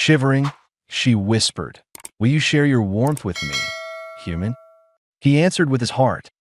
Shivering, she whispered, "Will you share your warmth with me, human?" He answered with his heart.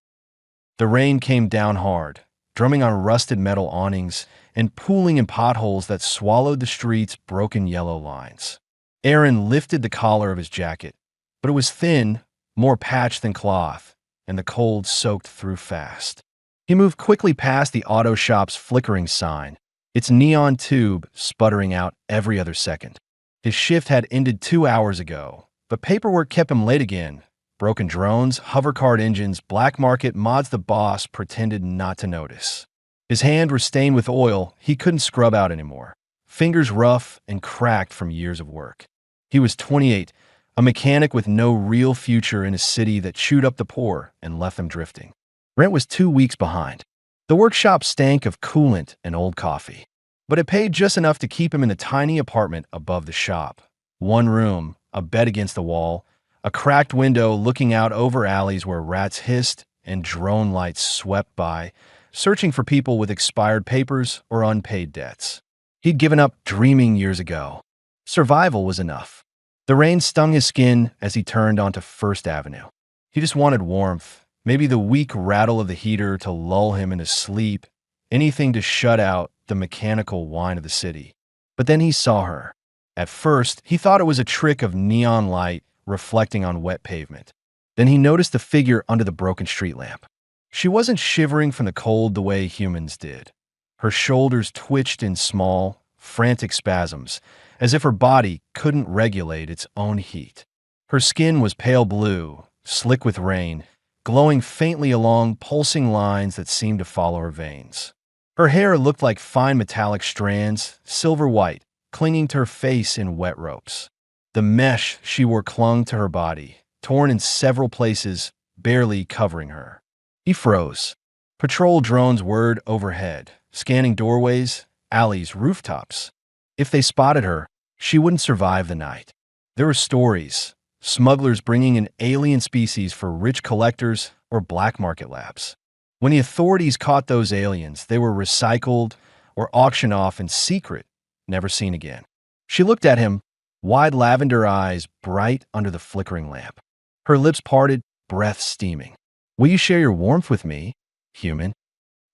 The rain came down hard, drumming on rusted metal awnings and pooling in potholes that swallowed the street's broken yellow lines. Aaron lifted the collar of his jacket, but it was thin, more patched than cloth, and the cold soaked through fast. He moved quickly past the auto shop's flickering sign, its neon tube sputtering out every other second. His shift had ended 2 hours ago, but paperwork kept him late again. Broken drones, hovercard engines, black market mods the boss pretended not to notice. His hands were stained with oil he couldn't scrub out anymore, fingers rough and cracked from years of work. He was 28, a mechanic with no real future in a city that chewed up the poor and left them drifting. Rent was 2 weeks behind. The workshop stank of coolant and old coffee, but it paid just enough to keep him in the tiny apartment above the shop. One room, a bed against the wall, a cracked window looking out over alleys where rats hissed and drone lights swept by, searching for people with expired papers or unpaid debts. He'd given up dreaming years ago. Survival was enough. The rain stung his skin as he turned onto First Avenue. He just wanted warmth, maybe the weak rattle of the heater to lull him into sleep, anything to shut out the mechanical whine of the city. But then he saw her. At first, he thought it was a trick of neon light reflecting on wet pavement. Then he noticed the figure under the broken street lamp. She wasn't shivering from the cold the way humans did. Her shoulders twitched in small, frantic spasms, as if her body couldn't regulate its own heat. Her skin was pale blue, slick with rain, glowing faintly along pulsing lines that seemed to follow her veins. Her hair looked like fine metallic strands, silver white, clinging to her face in wet ropes. The mesh she wore clung to her body, torn in several places, barely covering her. He froze. Patrol drones whirred overhead, scanning doorways, alleys, rooftops. If they spotted her, she wouldn't survive the night. There were stories, smugglers bringing in alien species for rich collectors or black market labs. When the authorities caught those aliens, they were recycled or auctioned off in secret, never seen again. She looked at him, wide lavender eyes bright under the flickering lamp. Her lips parted, breath steaming. "Will you share your warmth with me, human?"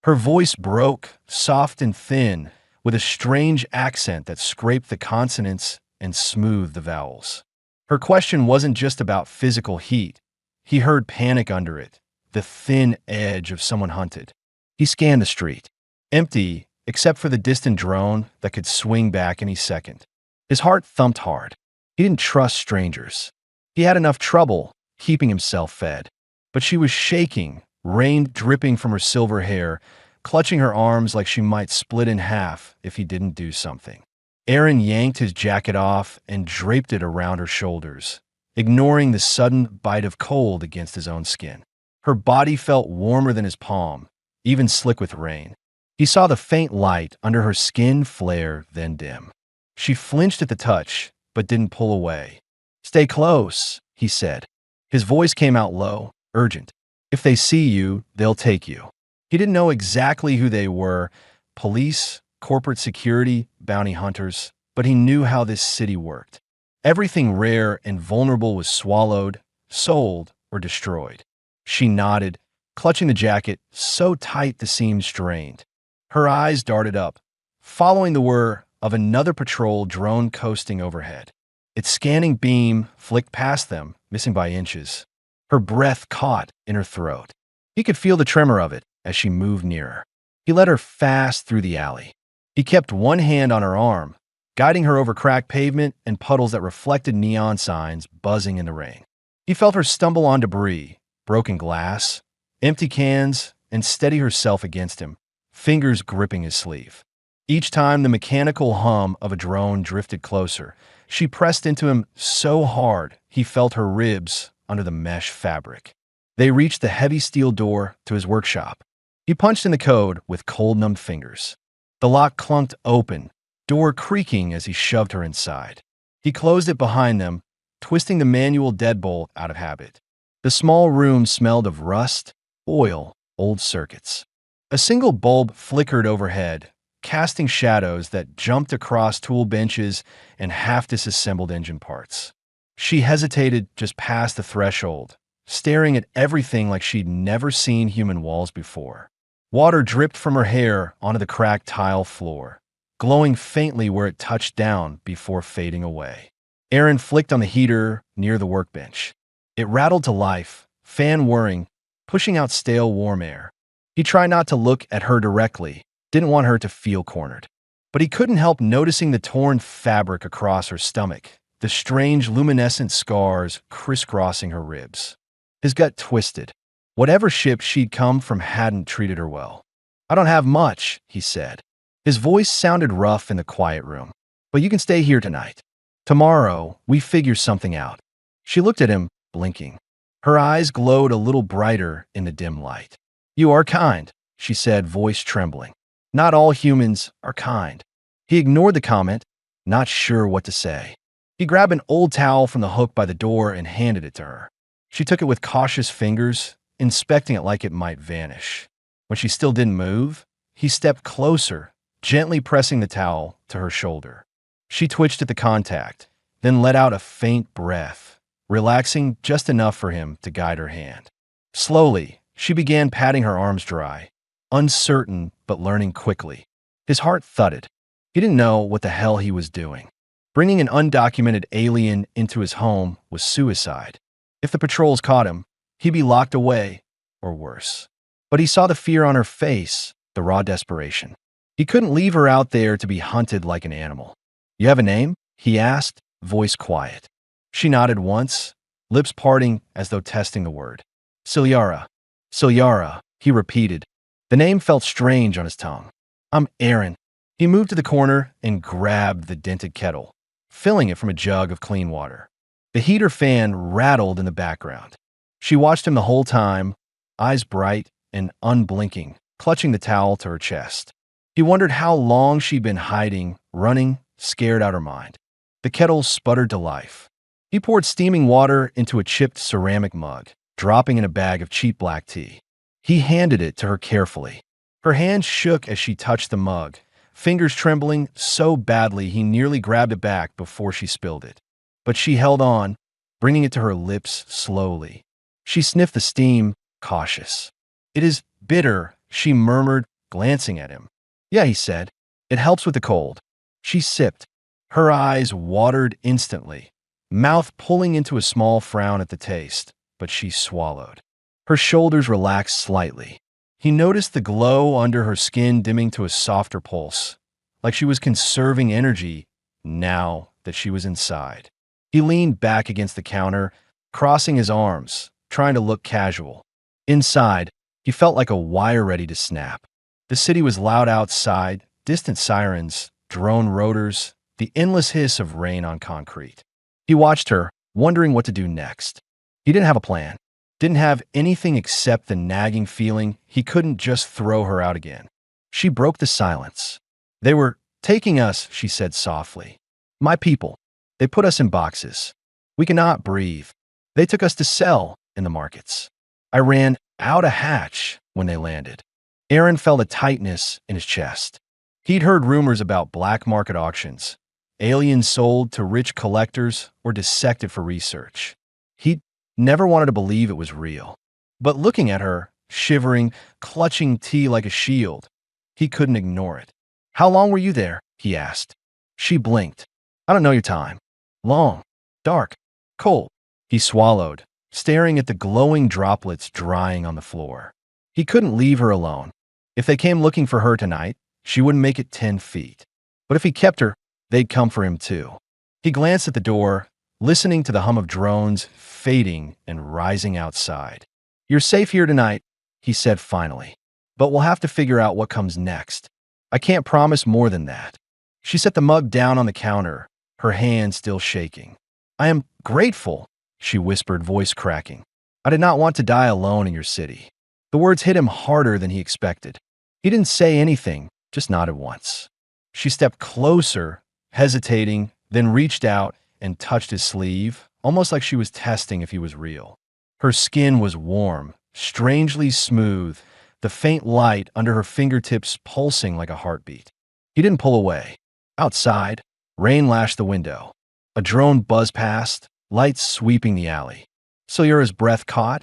Her voice broke, soft and thin, with a strange accent that scraped the consonants and smoothed the vowels. Her question wasn't just about physical heat. He heard panic under it, the thin edge of someone hunted. He scanned the street. Empty, except for the distant drone that could swing back any second. His heart thumped hard. He didn't trust strangers. He had enough trouble keeping himself fed. But she was shaking, rain dripping from her silver hair, clutching her arms like she might split in half if he didn't do something. Aaron yanked his jacket off and draped it around her shoulders, ignoring the sudden bite of cold against his own skin. Her body felt warmer than his palm, even slick with rain. He saw the faint light under her skin flare, then dim. She flinched at the touch, but didn't pull away. "Stay close," he said. His voice came out low, urgent. "If they see you, they'll take you." He didn't know exactly who they were, police, corporate security, bounty hunters, but he knew how this city worked. Everything rare and vulnerable was swallowed, sold, or destroyed. She nodded, clutching the jacket so tight the seams strained. Her eyes darted up, following the whir of another patrol drone coasting overhead. Its scanning beam flicked past them, missing by inches. Her breath caught in her throat. He could feel the tremor of it as she moved nearer. He led her fast through the alley. He kept one hand on her arm, guiding her over cracked pavement and puddles that reflected neon signs buzzing in the rain. He felt her stumble on debris, broken glass, empty cans, and steady herself against him, fingers gripping his sleeve. Each time the mechanical hum of a drone drifted closer, she pressed into him so hard he felt her ribs under the mesh fabric. They reached the heavy steel door to his workshop. He punched in the code with cold-numbed fingers. The lock clunked open, door creaking as he shoved her inside. He closed it behind them, twisting the manual deadbolt out of habit. The small room smelled of rust, oil, old circuits. A single bulb flickered overhead, casting shadows that jumped across tool benches and half-disassembled engine parts. She hesitated just past the threshold, staring at everything like she'd never seen human walls before. Water dripped from her hair onto the cracked tile floor, glowing faintly where it touched down before fading away. Aaron flicked on the heater near the workbench. It rattled to life, fan whirring, pushing out stale warm air. He tried not to look at her directly, didn't want her to feel cornered. But he couldn't help noticing the torn fabric across her stomach, the strange luminescent scars crisscrossing her ribs. His gut twisted. Whatever ship she'd come from hadn't treated her well. "I don't have much," he said. His voice sounded rough in the quiet room. "But you can stay here tonight. Tomorrow, we figure something out." She looked at him, blinking. Her eyes glowed a little brighter in the dim light. "You are kind," she said, voice trembling. "Not all humans are kind." He ignored the comment, not sure what to say. He grabbed an old towel from the hook by the door and handed it to her. She took it with cautious fingers, inspecting it like it might vanish. When she still didn't move, he stepped closer, gently pressing the towel to her shoulder. She twitched at the contact, then let out a faint breath, relaxing just enough for him to guide her hand. Slowly, she began patting her arms dry, uncertain but learning quickly. His heart thudded. He didn't know what the hell he was doing. Bringing an undocumented alien into his home was suicide. If the patrols caught him, he'd be locked away, or worse. But he saw the fear on her face, the raw desperation. He couldn't leave her out there to be hunted like an animal. "You have a name?" he asked, voice quiet. She nodded once, lips parting as though testing the word. "Cilyara. Cilyara," he repeated. The name felt strange on his tongue. "I'm Aaron." He moved to the corner and grabbed the dented kettle, filling it from a jug of clean water. The heater fan rattled in the background. She watched him the whole time, eyes bright and unblinking, clutching the towel to her chest. He wondered how long she'd been hiding, running, scared out her mind. The kettle sputtered to life. He poured steaming water into a chipped ceramic mug, dropping in a bag of cheap black tea. He handed it to her carefully. Her hand shook as she touched the mug, fingers trembling so badly he nearly grabbed it back before she spilled it. But she held on, bringing it to her lips slowly. She sniffed the steam, cautious. "It is bitter," she murmured, glancing at him. "Yeah," he said. "It helps with the cold." She sipped. Her eyes watered instantly, mouth pulling into a small frown at the taste, but she swallowed. Her shoulders relaxed slightly. He noticed the glow under her skin dimming to a softer pulse, like she was conserving energy now that she was inside. He leaned back against the counter, crossing his arms, trying to look casual. Inside, he felt like a wire ready to snap. The city was loud outside, distant sirens, drone rotors, the endless hiss of rain on concrete. He watched her, wondering what to do next. He didn't have a plan. Didn't have anything except the nagging feeling he couldn't just throw her out again. She broke the silence. "They were taking us," she said softly. "My people. They put us in boxes. We cannot breathe. They took us to sell in the markets. I ran out a hatch when they landed." Aaron felt a tightness in his chest. He'd heard rumors about black market auctions, aliens sold to rich collectors or dissected for research. He'd never wanted to believe it was real. But looking at her, shivering, clutching tea like a shield, he couldn't ignore it. "How long were you there?" he asked. She blinked. "I don't know your time." "Long, dark, cold." He swallowed, staring at the glowing droplets drying on the floor. He couldn't leave her alone. If they came looking for her tonight, she wouldn't make it 10 feet. But if he kept her, they'd come for him too. He glanced at the door, listening to the hum of drones fading and rising outside. "You're safe here tonight," he said finally. "But we'll have to figure out what comes next. I can't promise more than that." She set the mug down on the counter, her hand still shaking. "I am grateful," she whispered, voice cracking. "I did not want to die alone in your city." The words hit him harder than he expected. He didn't say anything, just nodded once. She stepped closer, hesitating, then reached out and touched his sleeve, almost like she was testing if he was real. Her skin was warm, strangely smooth, the faint light under her fingertips pulsing like a heartbeat. He didn't pull away. Outside, rain lashed the window. A drone buzzed past, lights sweeping the alley. Soyura's breath caught,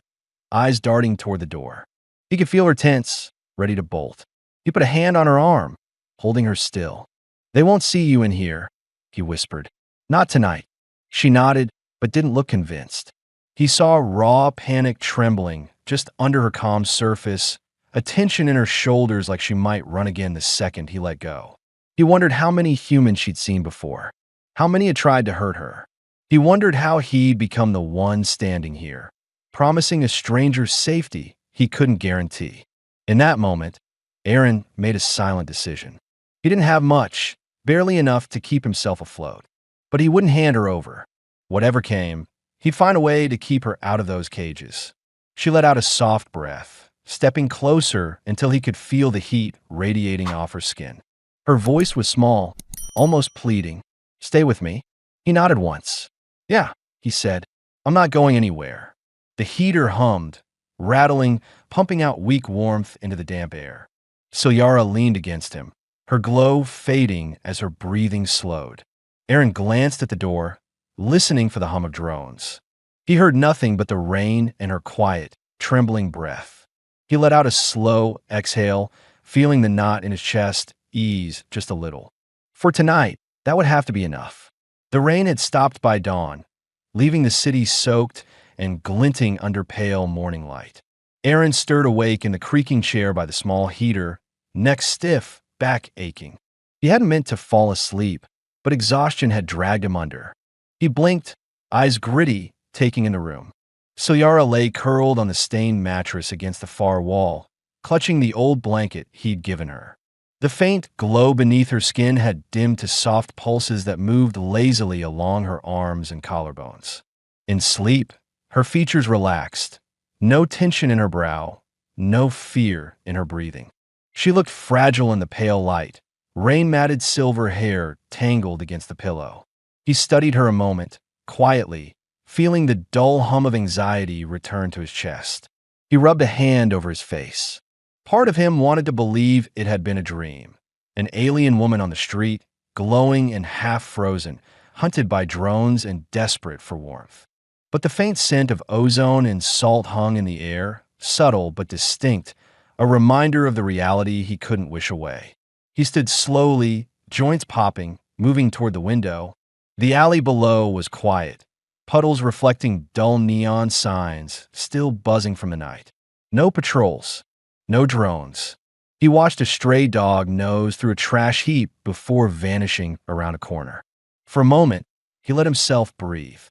eyes darting toward the door. He could feel her tense, ready to bolt. He put a hand on her arm, holding her still. "They won't see you in here," he whispered. "Not tonight." She nodded, but didn't look convinced. He saw raw panic trembling just under her calm surface, a tension in her shoulders like she might run again the second he let go. He wondered how many humans she'd seen before, how many had tried to hurt her. He wondered how he'd become the one standing here, promising a stranger's safety he couldn't guarantee. In that moment, Aaron made a silent decision. He didn't have much, barely enough to keep himself afloat. But he wouldn't hand her over. Whatever came, he'd find a way to keep her out of those cages. She let out a soft breath, stepping closer until he could feel the heat radiating off her skin. Her voice was small, almost pleading. "Stay with me." He nodded once. "Yeah," he said. "I'm not going anywhere." The heater hummed, rattling, pumping out weak warmth into the damp air. Soyara leaned against him, her glow fading as her breathing slowed. Aaron glanced at the door, listening for the hum of drones. He heard nothing but the rain and her quiet, trembling breath. He let out a slow exhale, feeling the knot in his chest ease just a little. For tonight, that would have to be enough. The rain had stopped by dawn, leaving the city soaked and glinting under pale morning light. Aaron stirred awake in the creaking chair by the small heater, neck stiff, back aching. He hadn't meant to fall asleep, but exhaustion had dragged him under. He blinked, eyes gritty, taking in the room. Soyara lay curled on the stained mattress against the far wall, clutching the old blanket he'd given her. The faint glow beneath her skin had dimmed to soft pulses that moved lazily along her arms and collarbones. In sleep, her features relaxed, no tension in her brow, no fear in her breathing. She looked fragile in the pale light, rain-matted silver hair tangled against the pillow. He studied her a moment, quietly, feeling the dull hum of anxiety return to his chest. He rubbed a hand over his face. Part of him wanted to believe it had been a dream. An alien woman on the street, glowing and half-frozen, hunted by drones and desperate for warmth. But the faint scent of ozone and salt hung in the air, subtle but distinct, a reminder of the reality he couldn't wish away. He stood slowly, joints popping, moving toward the window. The alley below was quiet, puddles reflecting dull neon signs still buzzing from the night. No patrols, no drones. He watched a stray dog nose through a trash heap before vanishing around a corner. For a moment, he let himself breathe.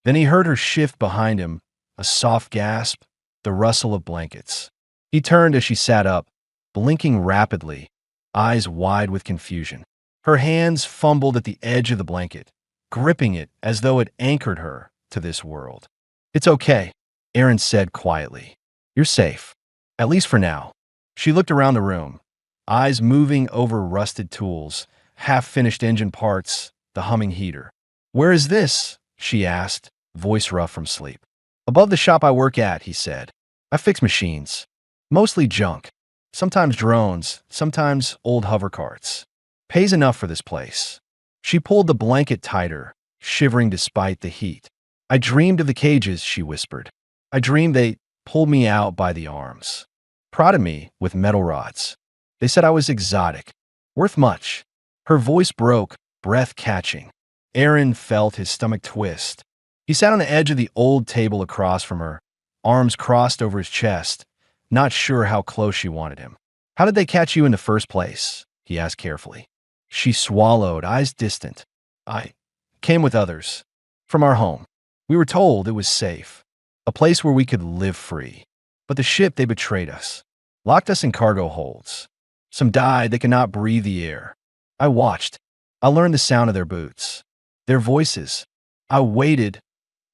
Then he heard her shift behind him, a soft gasp, the rustle of blankets. He turned as she sat up, blinking rapidly, eyes wide with confusion. Her hands fumbled at the edge of the blanket, gripping it as though it anchored her to this world. "It's okay," Aaron said quietly. "You're safe, at least for now." She looked around the room, eyes moving over rusted tools, half-finished engine parts, the humming heater. "Where is this?" she asked, voice rough from sleep. "Above the shop I work at," he said. "I fix machines. Mostly junk. Sometimes drones, sometimes old hover carts. Pays enough for this place." She pulled the blanket tighter, shivering despite the heat. "I dreamed of the cages," she whispered. "I dreamed they pulled me out by the arms. Prodded me with metal rods. They said I was exotic, worth much." Her voice broke, breath catching. Aaron felt his stomach twist. He sat on the edge of the old table across from her, arms crossed over his chest, not sure how close she wanted him. "How did they catch you in the first place?" he asked carefully. She swallowed, eyes distant. "I came with others. From our home. We were told it was safe. A place where we could live free. But the ship, they betrayed us. Locked us in cargo holds. Some died, they could not breathe the air. I watched. I learned the sound of their boots. Their voices. I waited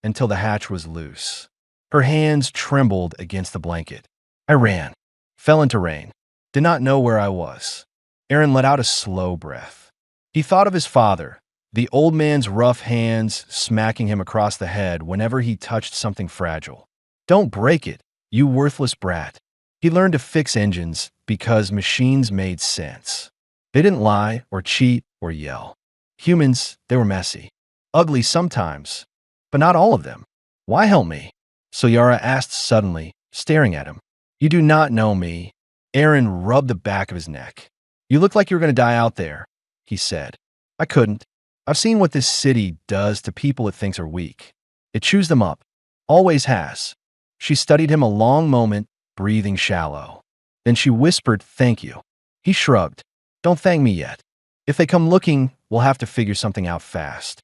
until the hatch was loose." Her hands trembled against the blanket. "I ran. Fell into rain. Did not know where I was." Aaron let out a slow breath. He thought of his father, the old man's rough hands smacking him across the head whenever he touched something fragile. "Don't break it, you worthless brat." He learned to fix engines because machines made sense. They didn't lie or cheat or yell. Humans, they were messy. Ugly sometimes, but not all of them. Why help me? Soyara asked suddenly, staring at him. You do not know me. Aaron rubbed the back of his neck. You look like you were going to die out there, he said. I couldn't. I've seen what this city does to people it thinks are weak. It chews them up. Always has. She studied him a long moment, breathing shallow. Then she whispered, thank you. He shrugged. Don't thank me yet. If they come looking, we'll have to figure something out fast.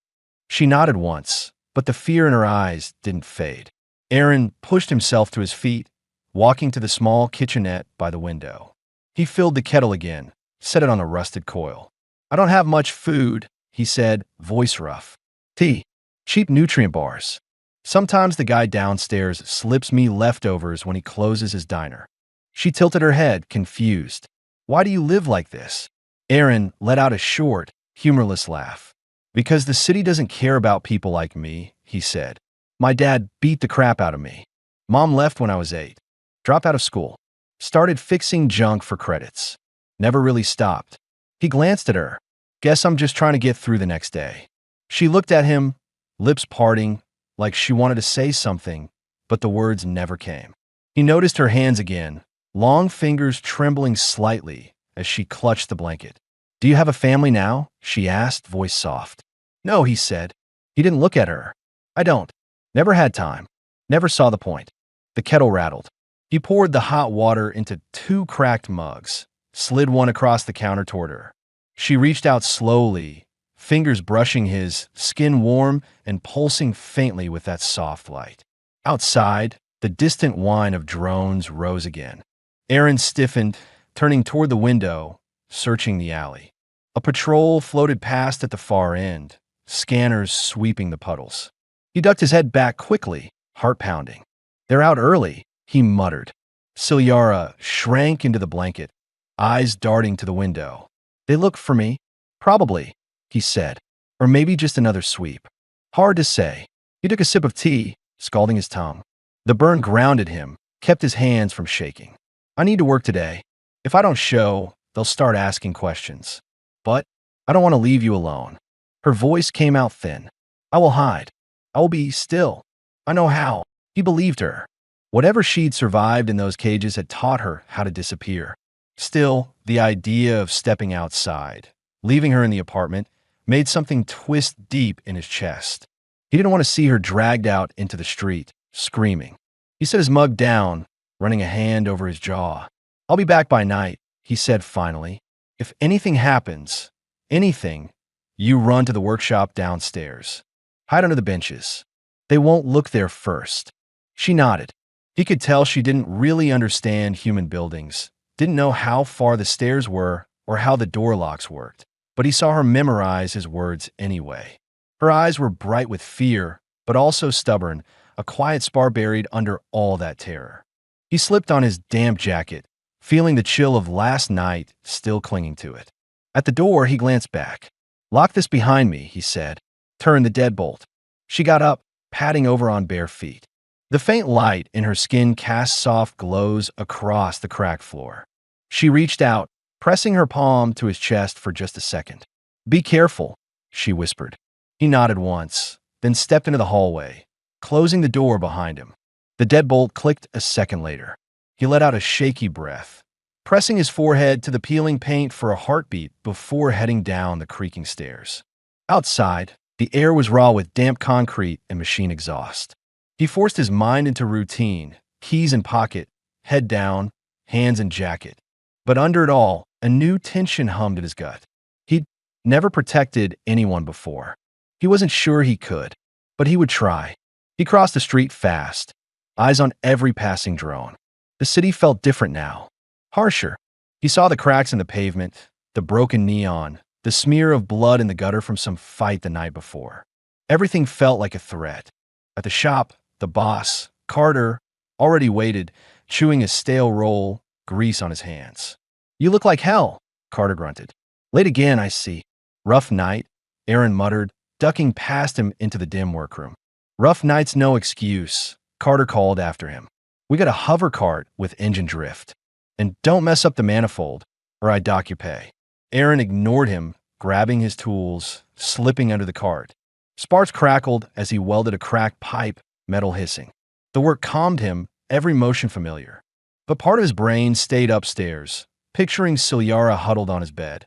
She nodded once, but the fear in her eyes didn't fade. Aaron pushed himself to his feet, walking to the small kitchenette by the window. He filled the kettle again, set it on a rusted coil. I don't have much food, he said, voice rough. Tea. Cheap nutrient bars. Sometimes the guy downstairs slips me leftovers when he closes his diner. She tilted her head, confused. Why do you live like this? Aaron let out a short, humorless laugh. Because the city doesn't care about people like me, he said. My dad beat the crap out of me. Mom left when I was 8. Dropped out of school. Started fixing junk for credits. Never really stopped. He glanced at her. Guess I'm just trying to get through the next day. She looked at him, lips parting, like she wanted to say something, but the words never came. He noticed her hands again, long fingers trembling slightly as she clutched the blanket. Do you have a family now? She asked, voice soft. No, he said. He didn't look at her. I don't. Never had time. Never saw the point. The kettle rattled. He poured the hot water into 2 cracked mugs, slid one across the counter toward her. She reached out slowly, fingers brushing his, skin warm and pulsing faintly with that soft light. Outside, the distant whine of drones rose again. Aaron stiffened, turning toward the window, searching the alley. A patrol floated past at the far end, scanners sweeping the puddles. He ducked his head back quickly, heart pounding. They're out early, he muttered. Soyara shrank into the blanket, eyes darting to the window. They look for me? Probably, he said. Or maybe just another sweep. Hard to say. He took a sip of tea, scalding his tongue. The burn grounded him, kept his hands from shaking. I need to work today. If I don't show, they'll start asking questions. But I don't want to leave you alone. Her voice came out thin. I will hide. I will be still. I know how. He believed her. Whatever she'd survived in those cages had taught her how to disappear. Still, the idea of stepping outside, leaving her in the apartment, made something twist deep in his chest. He didn't want to see her dragged out into the street, screaming. He set his mug down, running a hand over his jaw. I'll be back by night, he said finally. If anything happens, anything, you run to the workshop downstairs. Hide under the benches. They won't look there first. She nodded. He could tell she didn't really understand human buildings, didn't know how far the stairs were or how the door locks worked, but he saw her memorize his words anyway. Her eyes were bright with fear, but also stubborn, a quiet spark buried under all that terror. He slipped on his damp jacket, feeling the chill of last night still clinging to it. At the door, he glanced back. Lock this behind me, he said. Turn the deadbolt. She got up, padding over on bare feet. The faint light in her skin cast soft glows across the cracked floor. She reached out, pressing her palm to his chest for just a second. Be careful, she whispered. He nodded once, then stepped into the hallway, closing the door behind him. The deadbolt clicked a second later. He let out a shaky breath, pressing his forehead to the peeling paint for a heartbeat before heading down the creaking stairs. Outside, the air was raw with damp concrete and machine exhaust. He forced his mind into routine, keys in pocket, head down, hands in jacket. But under it all, a new tension hummed in his gut. He'd never protected anyone before. He wasn't sure he could, but he would try. He crossed the street fast, eyes on every passing drone. The city felt different now, harsher. He saw the cracks in the pavement, the broken neon, the smear of blood in the gutter from some fight the night before. Everything felt like a threat. At the shop, the boss, Carter, already waited, chewing a stale roll, grease on his hands. You look like hell, Carter grunted. Late again, I see. Rough night, Aaron muttered, ducking past him into the dim workroom. Rough night's no excuse, Carter called after him. We got a hover cart with engine drift. And don't mess up the manifold, or I dock your pay. Aaron ignored him, grabbing his tools, slipping under the cart. Sparks crackled as he welded a cracked pipe, metal hissing. The work calmed him, every motion familiar. But part of his brain stayed upstairs, picturing Cilyara huddled on his bed,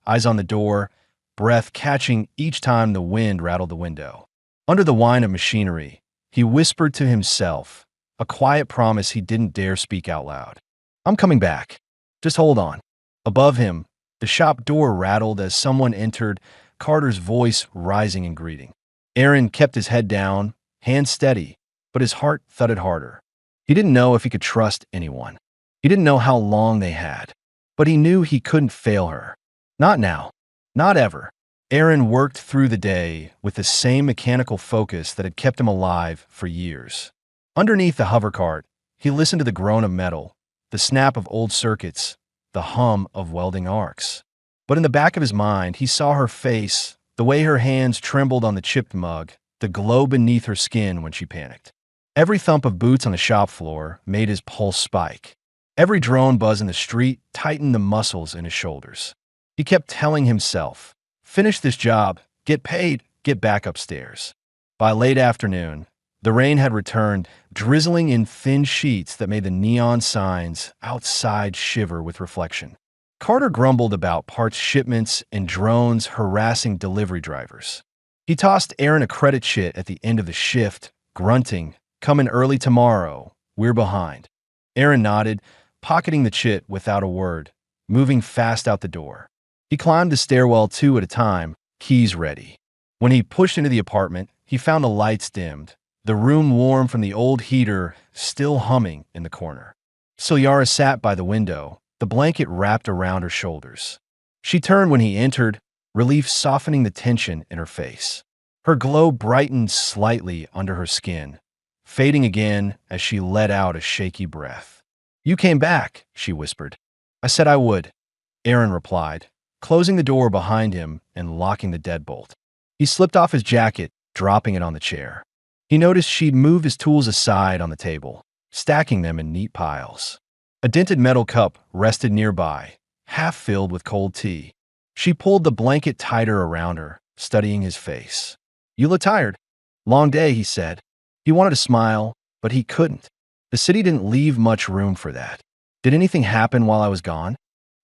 eyes on the door, breath catching each time the wind rattled the window. Under the whine of machinery, he whispered to himself, a quiet promise he didn't dare speak out loud. "I'm coming back. Just hold on." Above him, the shop door rattled as someone entered, Carter's voice rising in greeting. Aaron kept his head down, hands steady, but his heart thudded harder. He didn't know if he could trust anyone. He didn't know how long they had, but he knew he couldn't fail her. Not now. Not ever. Aaron worked through the day with the same mechanical focus that had kept him alive for years. Underneath the hover cart, he listened to the groan of metal, the snap of old circuits, the hum of welding arcs. But in the back of his mind, he saw her face, the way her hands trembled on the chipped mug, the glow beneath her skin when she panicked. Every thump of boots on the shop floor made his pulse spike. Every drone buzz in the street tightened the muscles in his shoulders. He kept telling himself, "Finish this job, get paid, get back upstairs." By late afternoon, the rain had returned, drizzling in thin sheets that made the neon signs outside shiver with reflection. Carter grumbled about parts shipments and drones harassing delivery drivers. He tossed Aaron a credit sheet at the end of the shift, grunting, "Coming early tomorrow, we're behind." Aaron nodded, pocketing the chit without a word, moving fast out the door. He climbed the stairwell 2 at a time, keys ready. When he pushed into the apartment, he found the lights dimmed, the room warm from the old heater still humming in the corner. Cilyara sat by the window, the blanket wrapped around her shoulders. She turned when he entered, relief softening the tension in her face. Her glow brightened slightly under her skin, fading again as she let out a shaky breath. "You came back," she whispered. "I said I would," Aaron replied, closing the door behind him and locking the deadbolt. He slipped off his jacket, dropping it on the chair. He noticed she'd moved his tools aside on the table, stacking them in neat piles. A dented metal cup rested nearby, half filled with cold tea. She pulled the blanket tighter around her, studying his face. "You look tired." "Long day," he said. He wanted to smile, but he couldn't. The city didn't leave much room for that. "Did anything happen while I was gone?"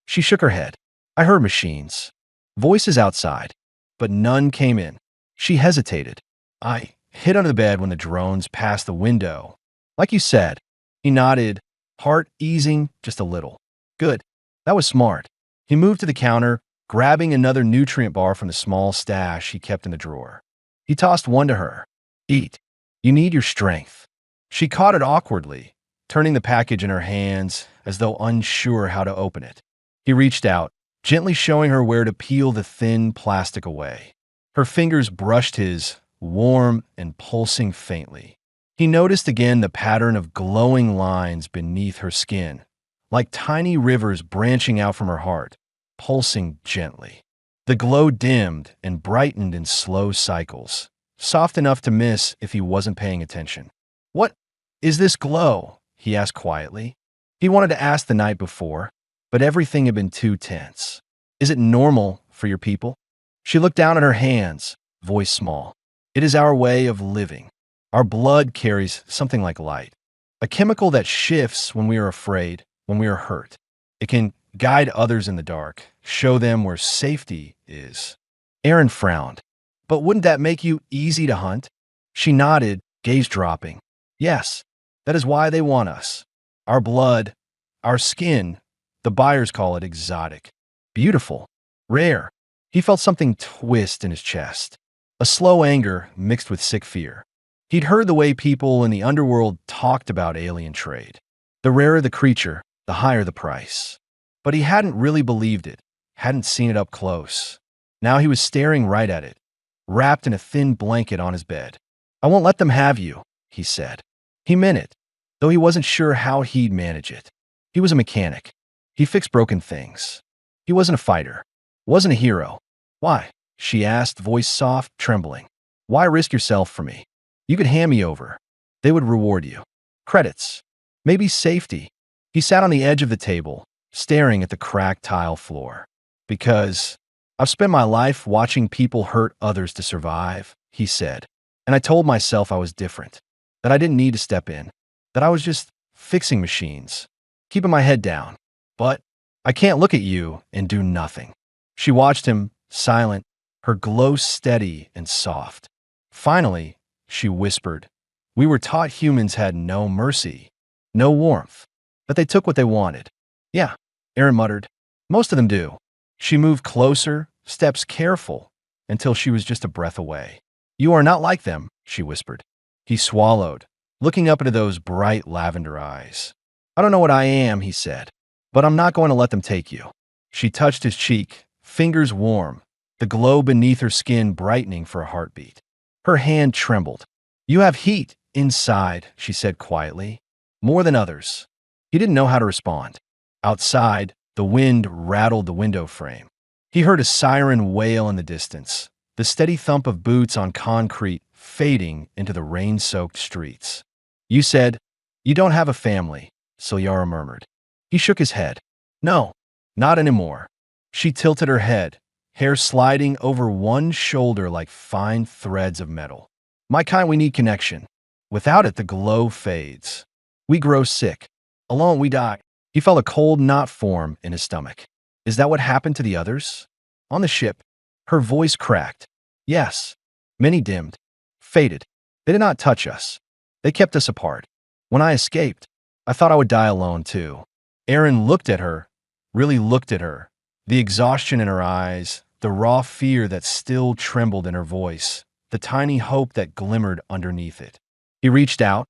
She shook her head. "I heard machines. Voices outside, but none came in." She hesitated. "I hid under the bed when the drones passed the window. Like you said." He nodded, heart easing just a little. "Good. That was smart." He moved to the counter, grabbing another nutrient bar from the small stash he kept in the drawer. He tossed one to her. "Eat. You need your strength." She caught it awkwardly, turning the package in her hands as though unsure how to open it. He reached out, gently showing her where to peel the thin plastic away. Her fingers brushed his, warm and pulsing faintly. He noticed again the pattern of glowing lines beneath her skin, like tiny rivers branching out from her heart, pulsing gently. The glow dimmed and brightened in slow cycles, soft enough to miss if he wasn't paying attention. "What is this glow?" he asked quietly. He wanted to ask the night before, but everything had been too tense. "Is it normal for your people?" She looked down at her hands, voice small. "It is our way of living. Our blood carries something like light, a chemical that shifts when we are afraid, when we are hurt. It can guide others in the dark, show them where safety is." Aaron frowned. "But wouldn't that make you easy to hunt?" She nodded, gaze dropping. "Yes, that is why they want us. Our blood, our skin, the buyers call it exotic. Beautiful, rare." He felt something twist in his chest, a slow anger mixed with sick fear. He'd heard the way people in the underworld talked about alien trade. The rarer the creature, the higher the price. But he hadn't really believed it, hadn't seen it up close. Now he was staring right at it, wrapped in a thin blanket on his bed. "I won't let them have you," he said. He meant it, though he wasn't sure how he'd manage it. He was a mechanic. He fixed broken things. He wasn't a fighter, wasn't a hero. "Why?" she asked, voice soft, trembling. "Why risk yourself for me? You could hand me over. They would reward you. Credits. Maybe safety." He sat on the edge of the table, staring at the cracked tile floor. Because I've spent my life watching people hurt others to survive, he said. And I told myself I was different, that I didn't need to step in, that I was just fixing machines, keeping my head down. But I can't look at you and do nothing. She watched him, silent, her glow steady and soft. Finally, she whispered, "We were taught humans had no mercy, no warmth, that they took what they wanted." "Yeah," Aaron muttered. "Most of them do." She moved closer, steps careful, until she was just a breath away. "You are not like them," she whispered. He swallowed, looking up into those bright lavender eyes. "I don't know what I am," he said, "but I'm not going to let them take you." She touched his cheek, fingers warm, the glow beneath her skin brightening for a heartbeat. Her hand trembled. "You have heat inside," she said quietly, "more than others." He didn't know how to respond. Outside, the wind rattled the window frame. He heard a siren wail in the distance, the steady thump of boots on concrete fading into the rain-soaked streets. "You said, you don't have a family," Silyara murmured. He shook his head. "No, not anymore." She tilted her head, hair sliding over one shoulder like fine threads of metal. "My kind, we need connection. Without it, the glow fades. We grow sick. Alone, we die." He felt a cold knot form in his stomach. "Is that what happened to the others?" "On the ship." Her voice cracked. "Yes. Many dimmed. Faded. They did not touch us. They kept us apart. When I escaped, I thought I would die alone too." Aaron looked at her, really looked at her. The exhaustion in her eyes, the raw fear that still trembled in her voice, the tiny hope that glimmered underneath it. He reached out,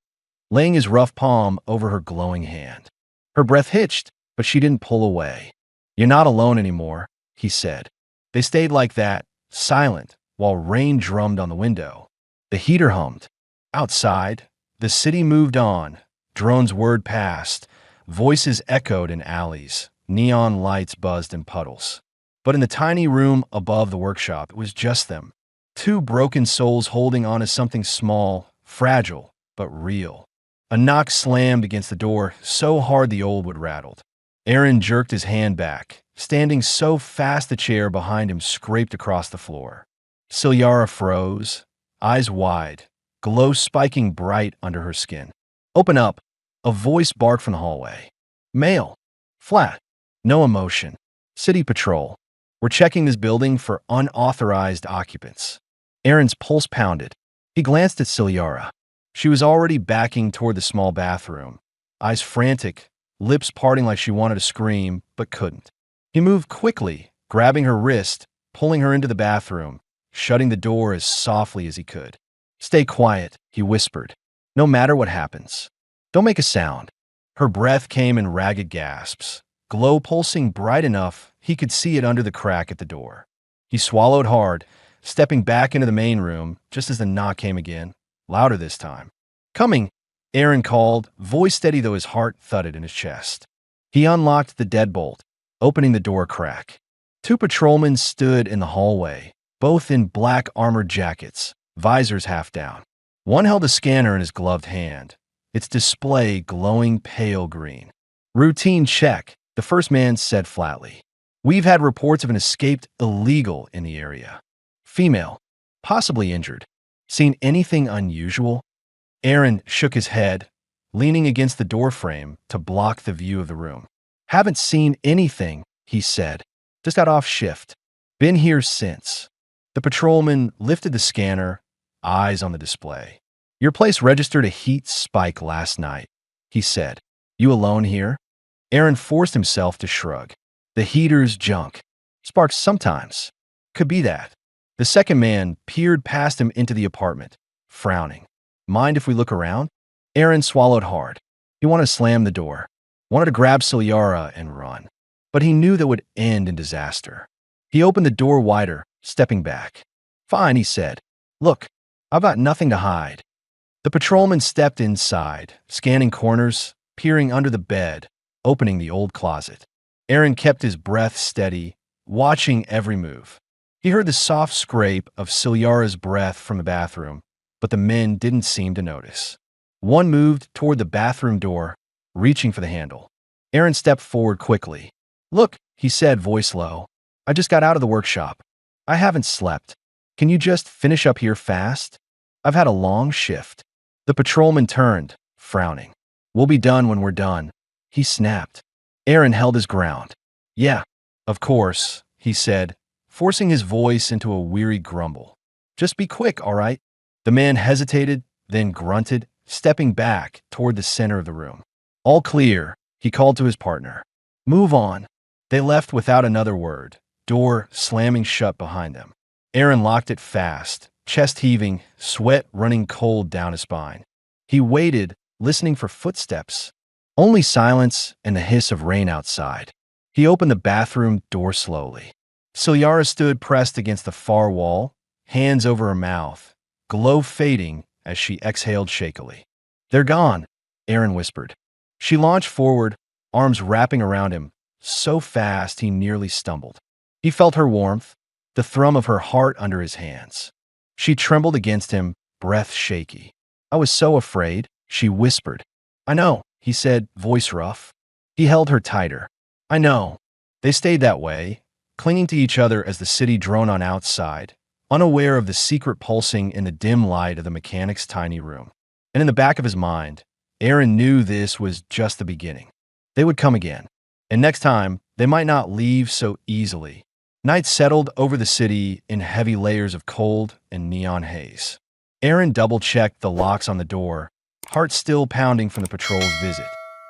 laying his rough palm over her glowing hand. Her breath hitched, but she didn't pull away. "You're not alone anymore," he said. They stayed like that, silent, while rain drummed on the window. The heater hummed. Outside, the city moved on. Drones whirred past. Voices echoed in alleys. Neon lights buzzed in puddles. But in the tiny room above the workshop, it was just them. Two broken souls holding on to something small, fragile, but real. A knock slammed against the door so hard the old wood rattled. Aaron jerked his hand back, standing so fast the chair behind him scraped across the floor. Silyara froze, eyes wide, glow spiking bright under her skin. "Open up," a voice barked from the hallway. "Mail. Flat. No emotion. City patrol. We're checking this building for unauthorized occupants." Aaron's pulse pounded. He glanced at Silyara. She was already backing toward the small bathroom, eyes frantic, lips parting like she wanted to scream, but couldn't. He moved quickly, grabbing her wrist, pulling her into the bathroom, shutting the door as softly as he could. "Stay quiet," he whispered. "No matter what happens. Don't make a sound." Her breath came in ragged gasps, glow pulsing bright enough he could see it under the crack at the door. He swallowed hard, stepping back into the main room just as the knock came again, louder this time. "Coming," Aaron called, voice steady though his heart thudded in his chest. He unlocked the deadbolt, opening the door crack. Two patrolmen stood in the hallway, both in black armored jackets, visors half down. One held a scanner in his gloved hand, its display glowing pale green. "Routine check," the first man said flatly. "We've had reports of an escaped illegal in the area. Female, possibly injured. Seen anything unusual?" Aaron shook his head, leaning against the doorframe to block the view of the room. "Haven't seen anything," he said. "Just got off shift. Been here since." The patrolman lifted the scanner, eyes on the display. "Your place registered a heat spike last night," he said. "You alone here?" Aaron forced himself to shrug. "The heater's junk. Sparks sometimes. Could be that." The second man peered past him into the apartment, frowning. "Mind if we look around?" Aaron swallowed hard. He wanted to slam the door, wanted to grab Silyara and run. But he knew that would end in disaster. He opened the door wider, stepping back. "Fine," he said. "Look, I've got nothing to hide." The patrolman stepped inside, scanning corners, peering under the bed, opening the old closet. Aaron kept his breath steady, watching every move. He heard the soft scrape of Silyara's breath from the bathroom, but the men didn't seem to notice. One moved toward the bathroom door, reaching for the handle. Aaron stepped forward quickly. "Look," he said, voice low. I just got out of the workshop. I haven't slept. Can you just finish up here fast? I've had a long shift. The patrolman turned, frowning. We'll be done when we're done. He snapped. Aaron held his ground. Yeah, of course, he said, forcing his voice into a weary grumble. Just be quick, all right? The man hesitated, then grunted, stepping back toward the center of the room. All clear, he called to his partner. Move on. They left without another word, door slamming shut behind them. Aaron locked it fast, chest heaving, sweat running cold down his spine. He waited, listening for footsteps. Only silence and the hiss of rain outside. He opened the bathroom door slowly. Cilyara stood pressed against the far wall, hands over her mouth, glow fading as she exhaled shakily. They're gone, Aaron whispered. She launched forward, arms wrapping around him, so fast he nearly stumbled. He felt her warmth, the thrum of her heart under his hands. She trembled against him, breath shaky. I was so afraid, she whispered. I know, he said, voice rough. He held her tighter. I know. They stayed that way, clinging to each other as the city droned on outside, unaware of the secret pulsing in the dim light of the mechanic's tiny room. And in the back of his mind, Aaron knew this was just the beginning. They would come again. And next time, they might not leave so easily. Night settled over the city in heavy layers of cold and neon haze. Aaron double-checked the locks on the door, heart still pounding from the patrol's visit.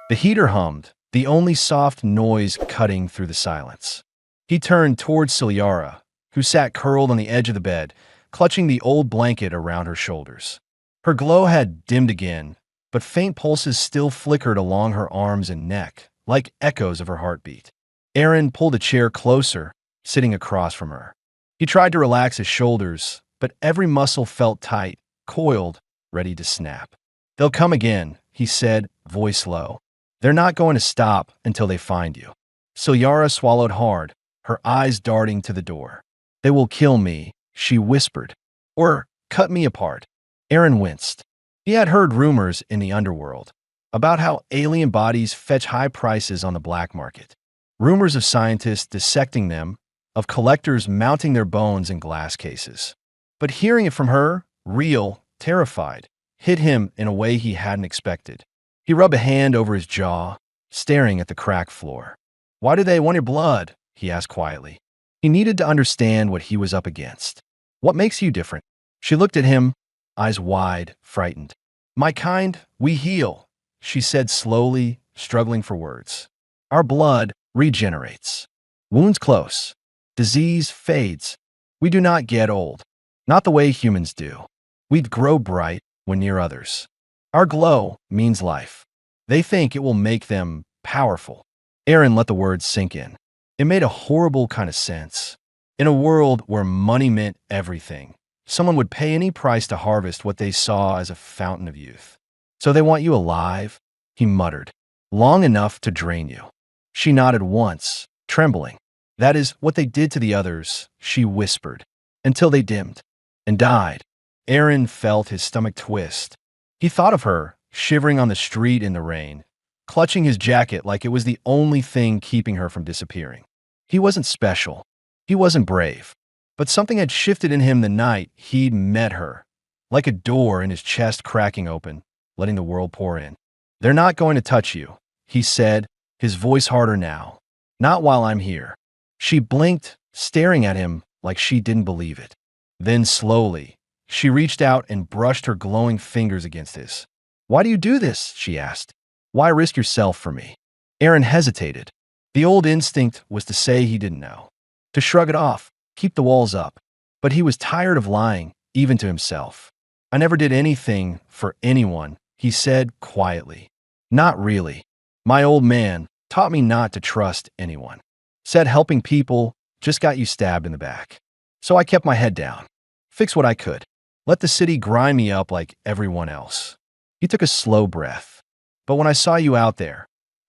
The heater hummed, the only soft noise cutting through the silence. He turned towards Cilyara, who sat curled on the edge of the bed, clutching the old blanket around her shoulders. Her glow had dimmed again, but faint pulses still flickered along her arms and neck, like echoes of her heartbeat. Aaron pulled a chair closer, sitting across from her. He tried to relax his shoulders, but every muscle felt tight, coiled, ready to snap. They'll come again, he said, voice low. They're not going to stop until they find you. Cilyara swallowed hard, her eyes darting to the door. They will kill me, she whispered. Or cut me apart. Aaron winced. He had heard rumors in the underworld about how alien bodies fetch high prices on the black market. Rumors of scientists dissecting them, of collectors mounting their bones in glass cases. But hearing it from her, real, terrified, hit him in a way he hadn't expected. He rubbed a hand over his jaw, staring at the cracked floor. Why do they want your blood? He asked quietly. He needed to understand what he was up against. What makes you different? She looked at him, eyes wide, frightened. My kind, we heal, she said slowly, struggling for words. Our blood regenerates. Wounds close. Disease fades. We do not get old. Not the way humans do. We grow bright when near others. Our glow means life. They think it will make them powerful. Aaron let the words sink in. It made a horrible kind of sense. In a world where money meant everything, someone would pay any price to harvest what they saw as a fountain of youth. So they want you alive, he muttered, long enough to drain you. She nodded once, trembling. That is what they did to the others, she whispered, until they dimmed and died. Aaron felt his stomach twist. He thought of her, shivering on the street in the rain, clutching his jacket like it was the only thing keeping her from disappearing. He wasn't special. He wasn't brave. But something had shifted in him the night he'd met her, like a door in his chest cracking open, letting the world pour in. They're not going to touch you, he said, his voice harder now. Not while I'm here. She blinked, staring at him like she didn't believe it. Then slowly, she reached out and brushed her glowing fingers against his. Why do you do this? She asked. Why risk yourself for me? Aaron hesitated. The old instinct was to say he didn't know, to shrug it off, keep the walls up. But he was tired of lying, even to himself. I never did anything for anyone, he said quietly. Not really. My old man taught me not to trust anyone. Said helping people just got you stabbed in the back. So I kept my head down. Fix what I could. Let the city grind me up like everyone else. He took a slow breath. But when I saw you out there,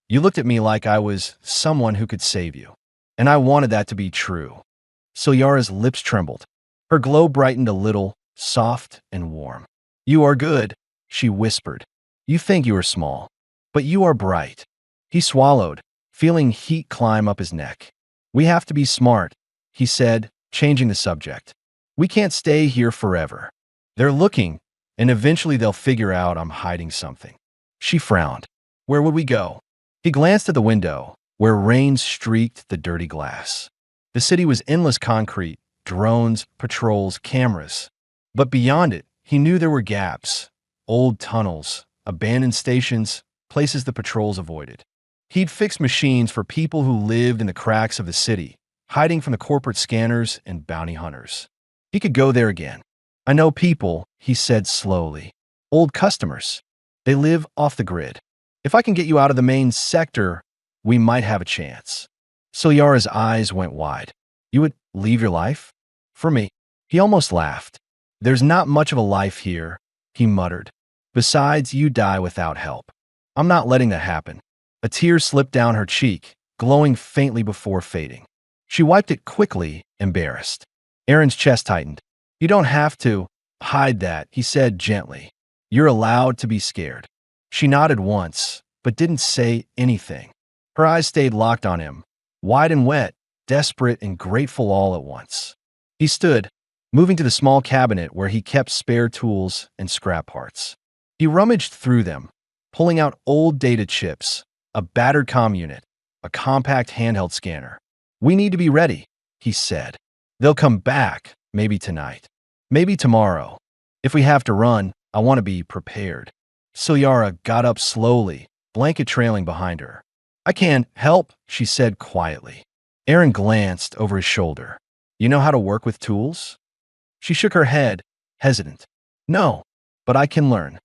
you looked at me like I was someone who could save you. And I wanted that to be true. Cilyara's lips trembled. Her glow brightened a little, soft and warm. You are good, she whispered. You think you are small, but you are bright. He swallowed, feeling heat climb up his neck. We have to be smart, he said, changing the subject. We can't stay here forever. They're looking, and eventually they'll figure out I'm hiding something. She frowned. Where would we go? He glanced at the window, where rain streaked the dirty glass. The city was endless concrete, drones, patrols, cameras. But beyond it, he knew there were gaps, old tunnels, abandoned stations, places the patrols avoided. He'd fixed machines for people who lived in the cracks of the city, hiding from the corporate scanners and bounty hunters. He could go there again. I know people, he said slowly. Old customers. They live off the grid. If I can get you out of the main sector, we might have a chance. Soyara's eyes went wide. You would leave your life? For me. He almost laughed. There's not much of a life here, he muttered. Besides, you die without help. I'm not letting that happen. A tear slipped down her cheek, glowing faintly before fading. She wiped it quickly, embarrassed. Aaron's chest tightened. You don't have to hide that, he said gently. You're allowed to be scared. She nodded once, but didn't say anything. Her eyes stayed locked on him, wide and wet, desperate and grateful all at once. He stood, moving to the small cabinet where he kept spare tools and scrap parts. He rummaged through them, pulling out old data chips, a battered comm unit, a compact handheld scanner. We need to be ready, he said. They'll come back, maybe tonight, maybe tomorrow. If we have to run, I want to be prepared. Soyara got up slowly, blanket trailing behind her. I can help, she said quietly. Aaron glanced over his shoulder. You know how to work with tools? She shook her head, hesitant. No, but I can learn.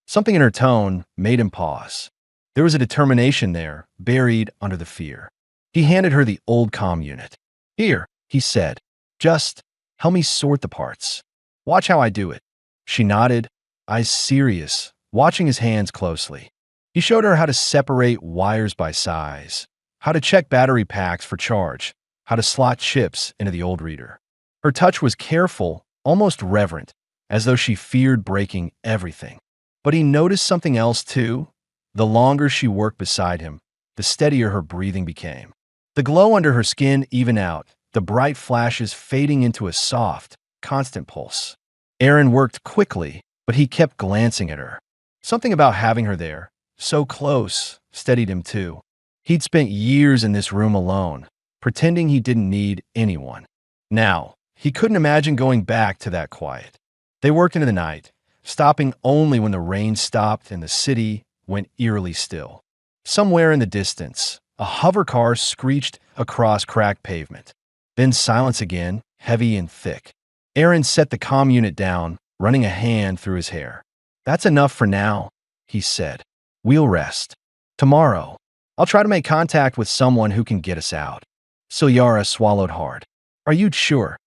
Something in her tone made him pause. There was a determination there, buried under the fear. He handed her the old comm unit. Here, he said. Just help me sort the parts. Watch how I do it. She nodded, eyes serious, watching his hands closely. He showed her how to separate wires by size, how to check battery packs for charge, how to slot chips into the old reader. Her touch was careful, almost reverent, as though she feared breaking everything. But he noticed something else too. The longer she worked beside him, the steadier her breathing became. The glow under her skin evened out, the bright flashes fading into a soft, constant pulse. Aaron worked quickly, but he kept glancing at her. Something about having her there, so close, steadied him too. He'd spent years in this room alone, pretending he didn't need anyone. Now, he couldn't imagine going back to that quiet. They worked into the night, stopping only when the rain stopped and the city went eerily still. Somewhere in the distance, a hover car screeched across cracked pavement. Then silence again, heavy and thick. Aaron set the comm unit down, running a hand through his hair. That's enough for now, he said. We'll rest. Tomorrow, I'll try to make contact with someone who can get us out. Soyara swallowed hard. Are you sure?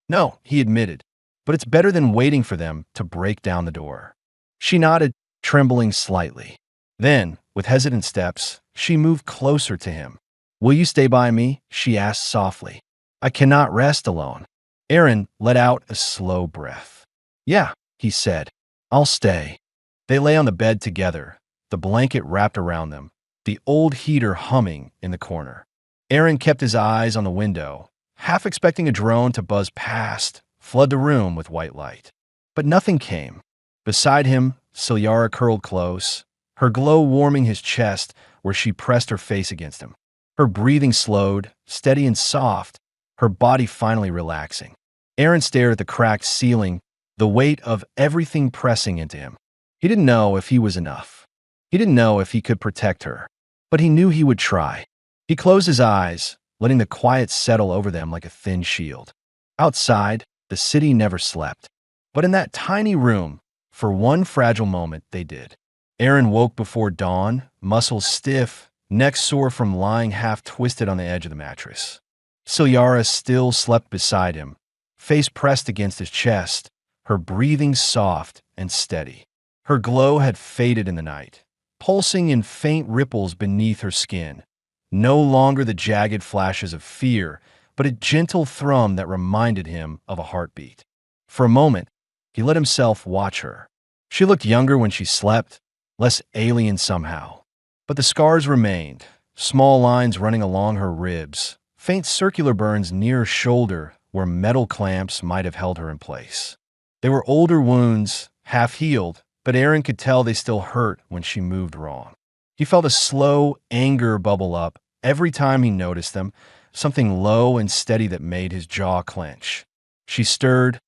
No, he admitted, but it's better than waiting for them to break down the door. She nodded, trembling slightly. Then, with hesitant steps, she moved closer to him. Will you stay by me? She asked softly. I cannot rest alone. Aaron let out a slow breath. Yeah, he said. I'll stay. They lay on the bed together, the blanket wrapped around them, the old heater humming in the corner. Aaron kept his eyes on the window, half expecting a drone to buzz past, flood the room with white light. But nothing came. Beside him, Soyara curled close, her glow warming his chest where she pressed her face against him. Her breathing slowed, steady and soft, her body finally relaxing. Aaron stared at the cracked ceiling, the weight of everything pressing into him. He didn't know if he was enough. He didn't know if he could protect her, but he knew he would try. He closed his eyes, letting the quiet settle over them like a thin shield. Outside, the city never slept. But in that tiny room, for one fragile moment, they did. Aaron woke before dawn, muscles stiff, neck sore from lying half-twisted on the edge of the mattress. Soyara still slept beside him, face pressed against his chest, her breathing soft and steady. Her glow had faded in the night, pulsing in faint ripples beneath her skin. No longer the jagged flashes of fear, but a gentle thrum that reminded him of a heartbeat. For a moment, he let himself watch her. She looked younger when she slept, less alien somehow. But the scars remained, small lines running along her ribs, faint circular burns near her shoulder where metal clamps might have held her in place. They were older wounds, half-healed, but Aaron could tell they still hurt when she moved wrong. He felt a slow anger bubble up every time he noticed them, something low and steady that made his jaw clench. She stirred,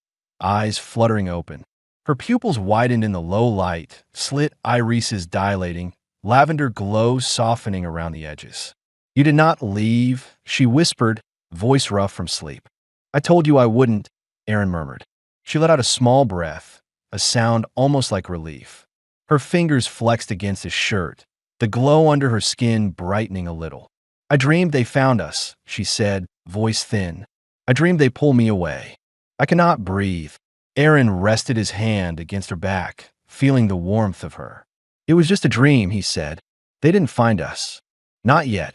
eyes fluttering open. Her pupils widened in the low light, slit irises dilating, lavender glow softening around the edges. "You did not leave," she whispered, voice rough from sleep. "I told you I wouldn't," Aaron murmured. She let out a small breath, a sound almost like relief. Her fingers flexed against his shirt, the glow under her skin brightening a little. "I dreamed they found us," she said, voice thin. "I dreamed they pulled me away. I cannot breathe." Aaron rested his hand against her back, feeling the warmth of her. "It was just a dream," he said. "They didn't find us." "Not yet."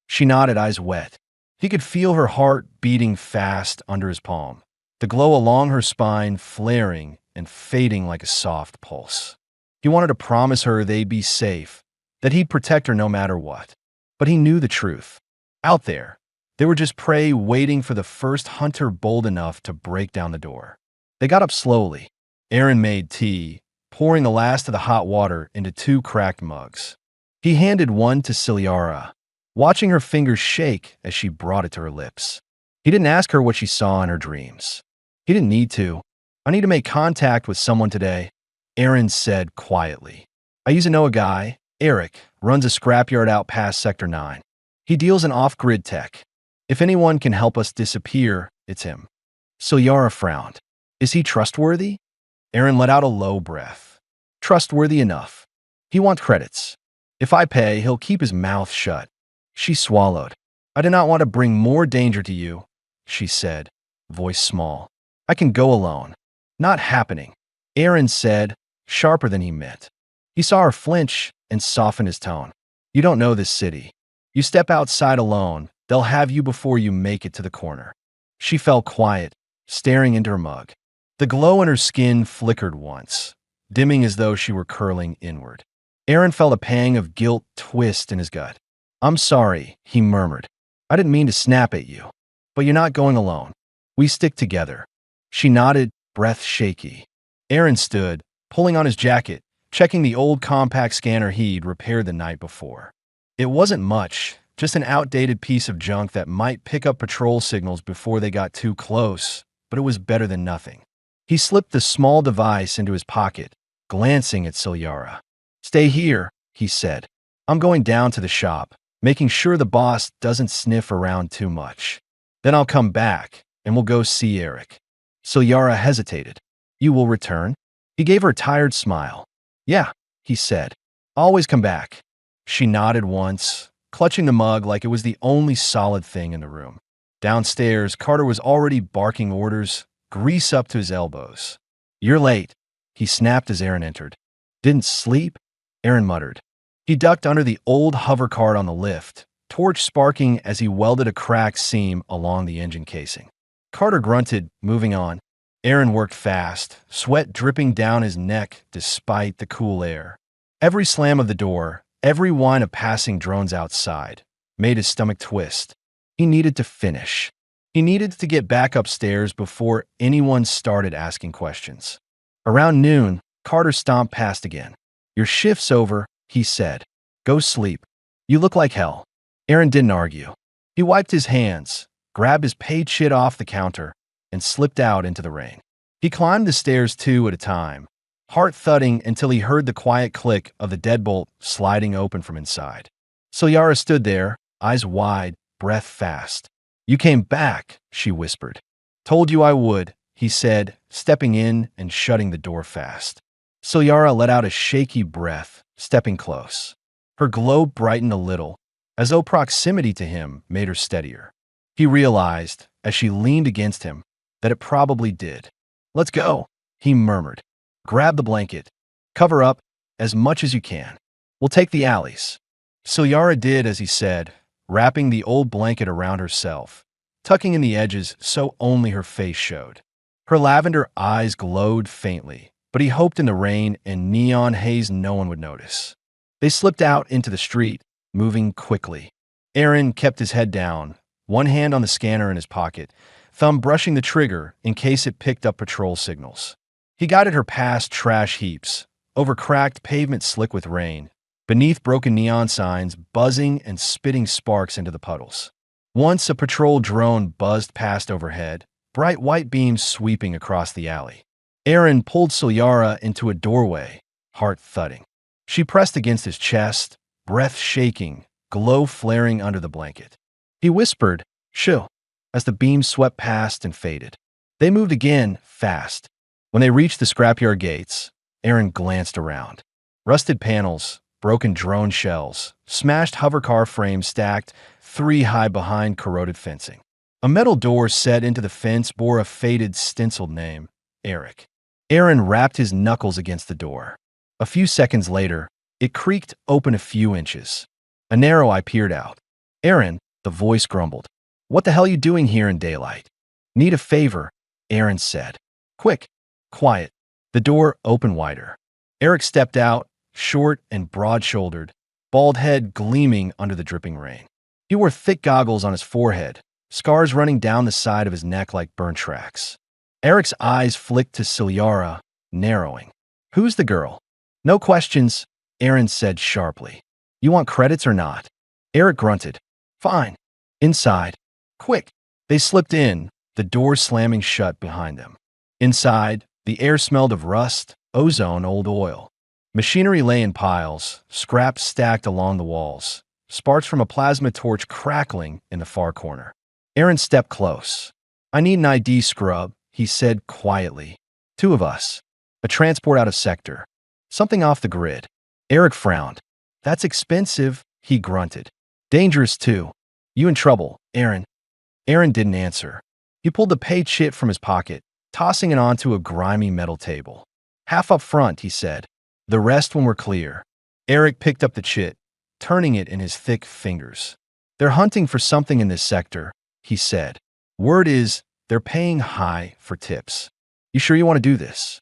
She nodded, eyes wet. He could feel her heart beating fast under his palm, the glow along her spine flaring and fading like a soft pulse. He wanted to promise her they'd be safe, that he'd protect her no matter what. But he knew the truth. Out there, they were just prey waiting for the first hunter bold enough to break down the door. They got up slowly. Aaron made tea, pouring the last of the hot water into 2 cracked mugs. He handed one to Ciliara, watching her fingers shake as she brought it to her lips. He didn't ask her what she saw in her dreams. He didn't need to. "I need to make contact with someone today," Aaron said quietly. "I used to know a guy, Eric, runs a scrapyard out past Sector 9. He deals in off-grid tech. If anyone can help us disappear, it's him." Ciliara frowned. "Is he trustworthy?" Aaron let out a low breath. "Trustworthy enough. He wants credits. If I pay, he'll keep his mouth shut." She swallowed. "I do not want to bring more danger to you," she said, voice small. "I can go alone." "Not happening," Aaron said, sharper than he meant. He saw her flinch and soften his tone. "You don't know this city. You step outside alone, they'll have you before you make it to the corner." She fell quiet, staring into her mug. The glow in her skin flickered once, dimming as though she were curling inward. Aaron felt a pang of guilt twist in his gut. "I'm sorry," he murmured. "I didn't mean to snap at you. But you're not going alone. We stick together." She nodded, breath shaky. Aaron stood, pulling on his jacket, checking the old compact scanner he'd repaired the night before. It wasn't much, just an outdated piece of junk that might pick up patrol signals before they got too close, but it was better than nothing. He slipped the small device into his pocket, glancing at Ciliara. "Stay here," he said. "I'm going down to the shop, making sure the boss doesn't sniff around too much. Then I'll come back, and we'll go see Eric." Ciliara hesitated. "You will return?" He gave her a tired smile. "Yeah," he said. "Always come back." She nodded once, clutching the mug like it was the only solid thing in the room. Downstairs, Carter was already barking orders, grease up to his elbows. "You're late," he snapped as Aaron entered. "Didn't sleep?" Aaron muttered. He ducked under the old hover cart on the lift, torch sparking as he welded a cracked seam along the engine casing. Carter grunted, moving on. Aaron worked fast, sweat dripping down his neck despite the cool air. Every slam of the door, every whine of passing drones outside, made his stomach twist. He needed to finish. He needed to get back upstairs before anyone started asking questions. Around noon, Carter stomped past again. "Your shift's over," he said. "Go sleep. You look like hell." Aaron didn't argue. He wiped his hands, grabbed his paid shit off the counter, and slipped out into the rain. He climbed the stairs 2 at a time, heart thudding until he heard the quiet click of the deadbolt sliding open from inside. Ciliara stood there, eyes wide, breath fast. "You came back," she whispered. "Told you I would," he said, stepping in and shutting the door fast. Ciliara let out a shaky breath, stepping close. Her glow brightened a little, as though proximity to him made her steadier. He realized, as she leaned against him, that it probably did. "Let's go," he murmured. "Grab the blanket. Cover up as much as you can. We'll take the alleys." Ciliara did as he said, wrapping the old blanket around herself, tucking in the edges so only her face showed. Her lavender eyes glowed faintly, but he hoped in the rain and neon haze no one would notice. They slipped out into the street, moving quickly. Aaron kept his head down, one hand on the scanner in his pocket, thumb brushing the trigger in case it picked up patrol signals. He guided her past trash heaps, over cracked pavement slick with rain, beneath broken neon signs buzzing and spitting sparks into the puddles. Once a patrol drone buzzed past overhead, bright white beams sweeping across the alley. Aaron pulled Ciljara into a doorway, heart thudding. She pressed against his chest, breath shaking, glow flaring under the blanket. He whispered, "Shoo," as the beams swept past and faded. They moved again, fast. When they reached the scrapyard gates, Aaron glanced around. Rusted panels, broken drone shells, smashed hovercar frames stacked 3 high behind corroded fencing. A metal door set into the fence bore a faded, stenciled name, Eric. Aaron rapped his knuckles against the door. A few seconds later, it creaked open a few inches. A narrow eye peered out. "Aaron," the voice grumbled. "What the hell are you doing here in daylight?" "Need a favor," Aaron said. "Quick." Quiet. The door opened wider. Eric stepped out, short and broad-shouldered, bald head gleaming under the dripping rain. He wore thick goggles on his forehead, scars running down the side of his neck like burn tracks. Eric's eyes flicked to Ciljara, narrowing. "Who's the girl?" "No questions," Aaron said sharply. "You want credits or not?" Eric grunted. "Fine." "Inside." "Quick." They slipped in, the door slamming shut behind them. Inside, the air smelled of rust, ozone, old oil. Machinery lay in piles, scraps stacked along the walls, sparks from a plasma torch crackling in the far corner. Aaron stepped close. "I need an ID scrub," he said quietly. "2 of us. A transport out of sector. Something off the grid." Eric frowned. "That's expensive," he grunted. "Dangerous too. You in trouble, Aaron?" Aaron didn't answer. He pulled the pay chit from his pocket, tossing it onto a grimy metal table. "Half up front," he said. "The rest when we're clear." Eric picked up the chit, turning it in his thick fingers. "They're hunting for something in this sector," he said. "Word is, they're paying high for tips. You sure you want to do this?"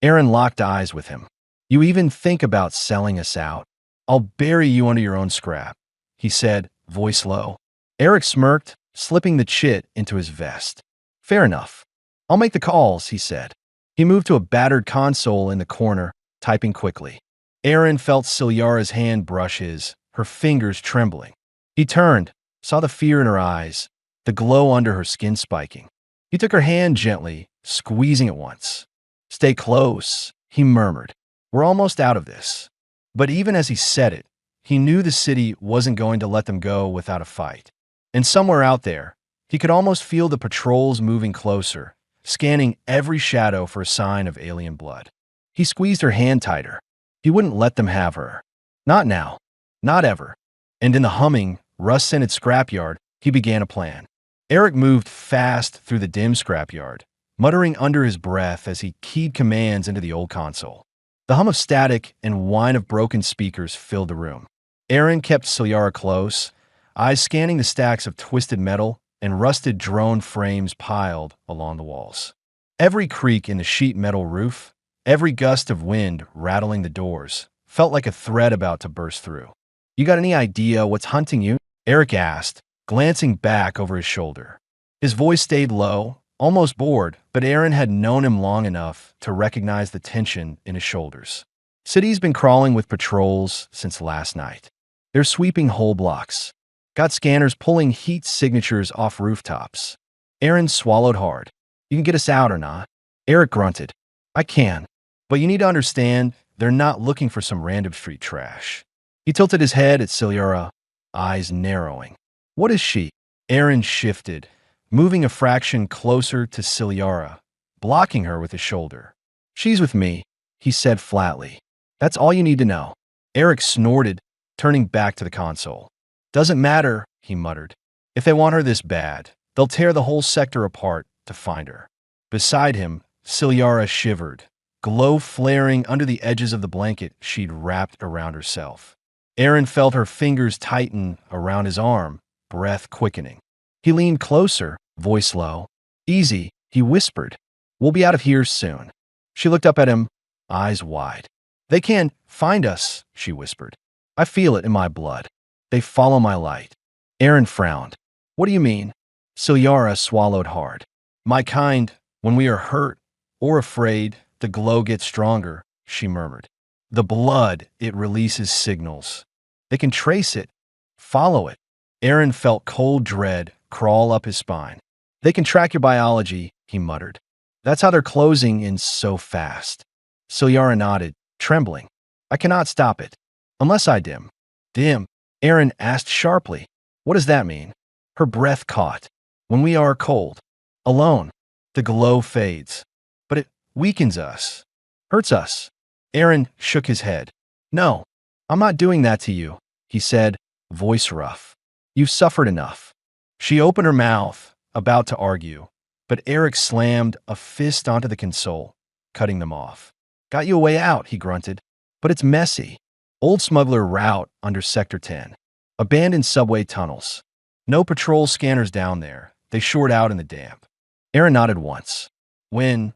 Aaron locked eyes with him. "You even think about selling us out? I'll bury you under your own scrap," he said, voice low. Eric smirked, slipping the chit into his vest. "Fair enough. I'll make the calls," he said. He moved to a battered console in the corner, typing quickly. Aaron felt Ciljara's hand brush his, her fingers trembling. He turned, saw the fear in her eyes, the glow under her skin spiking. He took her hand gently, squeezing it once. "Stay close," he murmured. "We're almost out of this." But even as he said it, he knew the city wasn't going to let them go without a fight. And somewhere out there, he could almost feel the patrols moving closer, scanning every shadow for a sign of alien blood. He squeezed her hand tighter. He wouldn't let them have her. Not now. Not ever. And in the humming, rust-scented scrapyard, he began a plan. Eric moved fast through the dim scrapyard, muttering under his breath as he keyed commands into the old console. The hum of static and whine of broken speakers filled the room. Aaron kept Ciljara close, eyes scanning the stacks of twisted metal and rusted drone frames piled along the walls. Every creak in the sheet metal roof, every gust of wind rattling the doors, felt like a thread about to burst through. "You got any idea what's hunting you?" Eric asked, glancing back over his shoulder. His voice stayed low, almost bored, but Aaron had known him long enough to recognize the tension in his shoulders. "City's been crawling with patrols since last night. They're sweeping whole blocks. Got scanners pulling heat signatures off rooftops." Aaron swallowed hard. "You can get us out or not?" Eric grunted. "I can. But you need to understand, they're not looking for some random street trash." He tilted his head at Ciljara, eyes narrowing. "What is she?" Aaron shifted, moving a fraction closer to Ciljara, blocking her with his shoulder. "She's with me," he said flatly. "That's all you need to know." Eric snorted, turning back to the console. "Doesn't matter," he muttered. "If they want her this bad, they'll tear the whole sector apart to find her." Beside him, Ciljara shivered, glow flaring under the edges of the blanket she'd wrapped around herself. Aaron felt her fingers tighten around his arm, breath quickening. He leaned closer, voice low. "Easy," he whispered. "We'll be out of here soon." She looked up at him, eyes wide. "They can't find us," she whispered. "I feel it in my blood. They follow my light." Aaron frowned. What do you mean? Silyara swallowed hard. My kind, when we are hurt or afraid, the glow gets stronger, she murmured. The blood, it releases signals. They can trace it, follow it. Aaron felt cold dread crawl up his spine. They can track your biology, he muttered. That's how they're closing in so fast. Silyara nodded, trembling. I cannot stop it. Unless I dim. Dim? Aaron asked sharply. What does that mean? Her breath caught. When we are cold, alone, the glow fades. But it weakens us, hurts us. Aaron shook his head. No, I'm not doing that to you, he said, voice rough. You've suffered enough. She opened her mouth, about to argue, but Eric slammed a fist onto the console, cutting them off. Got you a way out, he grunted. But it's messy. Old smuggler route under Sector 10. Abandoned subway tunnels. No patrol scanners down there. They shored out in the damp. Aaron nodded once. When?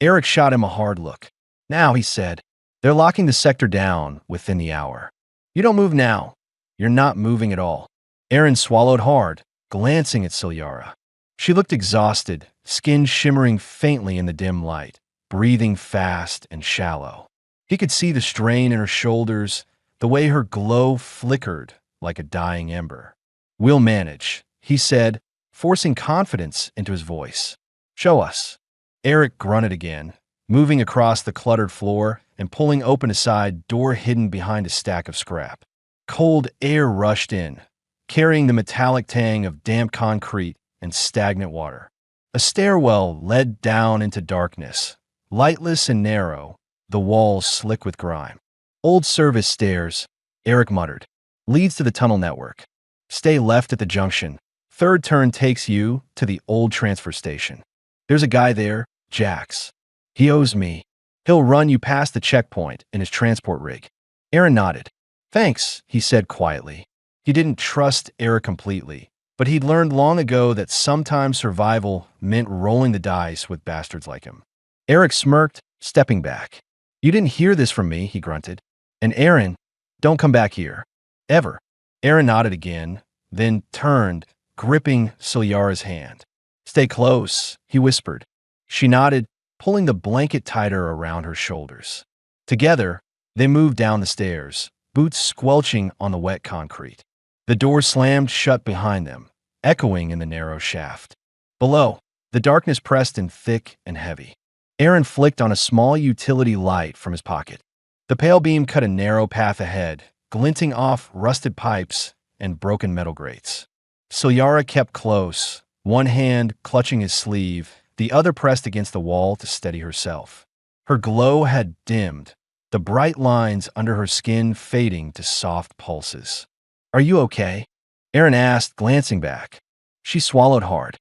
Eric shot him a hard look. Now, he said. They're locking the sector down within the hour. You don't move now. You're not moving at all. Aaron swallowed hard, glancing at Silyara. She looked exhausted, skin shimmering faintly in the dim light, breathing fast and shallow. He could see the strain in her shoulders, the way her glow flickered like a dying ember. We'll manage, he said, forcing confidence into his voice. Show us. Eric grunted again, moving across the cluttered floor and pulling open a side door hidden behind a stack of scrap. Cold air rushed in, carrying the metallic tang of damp concrete and stagnant water. A stairwell led down into darkness, lightless and narrow, the walls slick with grime. Old service stairs, Eric muttered, leads to the tunnel network. Stay left at the junction. Third turn takes you to the old transfer station. There's a guy there, Jax. He owes me. He'll run you past the checkpoint in his transport rig. Aaron nodded. Thanks, he said quietly. He didn't trust Eric completely, but he'd learned long ago that sometimes survival meant rolling the dice with bastards like him. Eric smirked, stepping back. You didn't hear this from me, he grunted. And Aaron, don't come back here. Ever. Aaron nodded again, then turned, gripping Silyara's hand. Stay close, he whispered. She nodded, pulling the blanket tighter around her shoulders. Together, they moved down the stairs, boots squelching on the wet concrete. The door slammed shut behind them, echoing in the narrow shaft. Below, the darkness pressed in thick and heavy. Aaron flicked on a small utility light from his pocket. The pale beam cut a narrow path ahead, glinting off rusted pipes and broken metal grates. Silyara kept close, one hand clutching his sleeve, the other pressed against the wall to steady herself. Her glow had dimmed, the bright lines under her skin fading to soft pulses. Are you okay? Aaron asked, glancing back. She swallowed hard.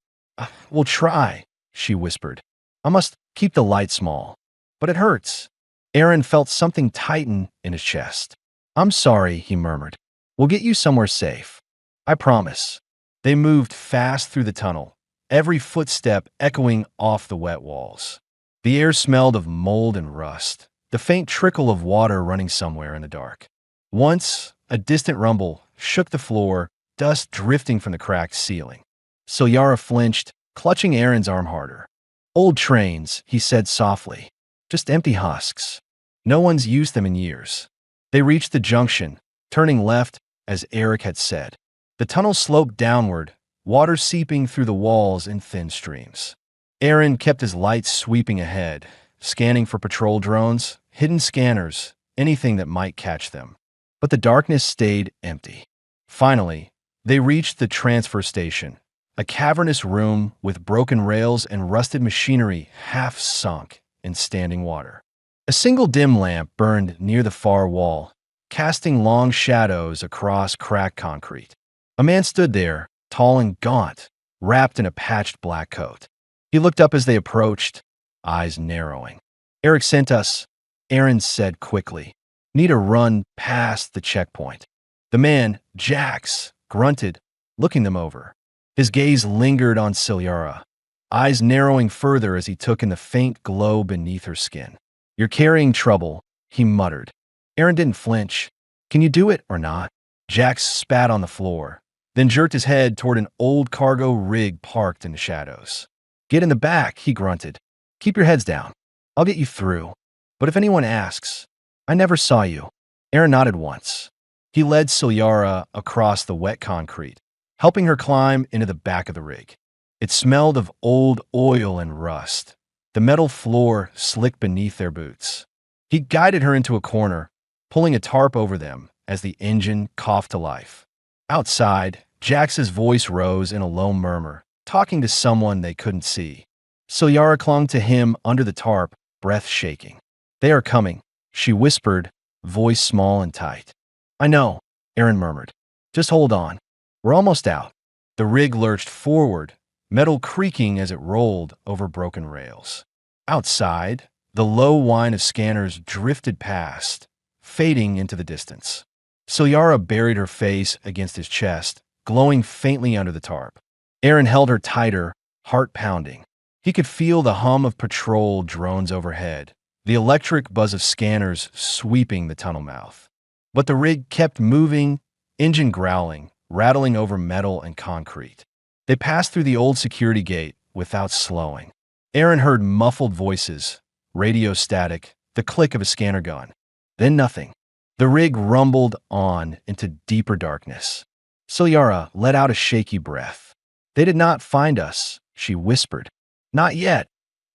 We'll try, she whispered. I must keep the light small. But it hurts. Aaron felt something tighten in his chest. I'm sorry, he murmured. We'll get you somewhere safe. I promise. They moved fast through the tunnel, every footstep echoing off the wet walls. The air smelled of mold and rust, the faint trickle of water running somewhere in the dark. Once, a distant rumble shook the floor, dust drifting from the cracked ceiling. Silyara flinched, clutching Aaron's arm harder. Old trains, he said softly. Just empty husks. No one's used them in years. They reached the junction, turning left, as Eric had said. The tunnel sloped downward, water seeping through the walls in thin streams. Aaron kept his lights sweeping ahead, scanning for patrol drones, hidden scanners, anything that might catch them. But the darkness stayed empty. Finally, they reached the transfer station, a cavernous room with broken rails and rusted machinery half sunk in standing water. A single dim lamp burned near the far wall, casting long shadows across cracked concrete. A man stood there, tall and gaunt, wrapped in a patched black coat. He looked up as they approached, eyes narrowing. Eric sent us, Aaron said quickly. Need to run past the checkpoint. The man, Jax, grunted, looking them over. His gaze lingered on Silyara, eyes narrowing further as he took in the faint glow beneath her skin. You're carrying trouble, he muttered. Aaron didn't flinch. Can you do it or not? Jax spat on the floor, then jerked his head toward an old cargo rig parked in the shadows. "Get in the back," he grunted. "Keep your heads down. I'll get you through. But if anyone asks, I never saw you." Aaron nodded once. He led Cilyara across the wet concrete, helping her climb into the back of the rig. It smelled of old oil and rust. The metal floor slicked beneath their boots. He guided her into a corner, pulling a tarp over them as the engine coughed to life. Outside, Jax's voice rose in a low murmur, talking to someone they couldn't see. Cilyara clung to him under the tarp, breath shaking. "They are coming," she whispered, voice small and tight. "I know," Aaron murmured. "Just hold on. We're almost out." The rig lurched forward, metal creaking as it rolled over broken rails. Outside, the low whine of scanners drifted past, fading into the distance. Cilyara buried her face against his chest, glowing faintly under the tarp. Aaron held her tighter, heart pounding. He could feel the hum of patrol drones overhead, the electric buzz of scanners sweeping the tunnel mouth. But the rig kept moving, engine growling, rattling over metal and concrete. They passed through the old security gate without slowing. Aaron heard muffled voices, radio static, the click of a scanner gun. Then nothing. The rig rumbled on into deeper darkness. Cilyara let out a shaky breath. "They did not find us," she whispered. "Not yet,"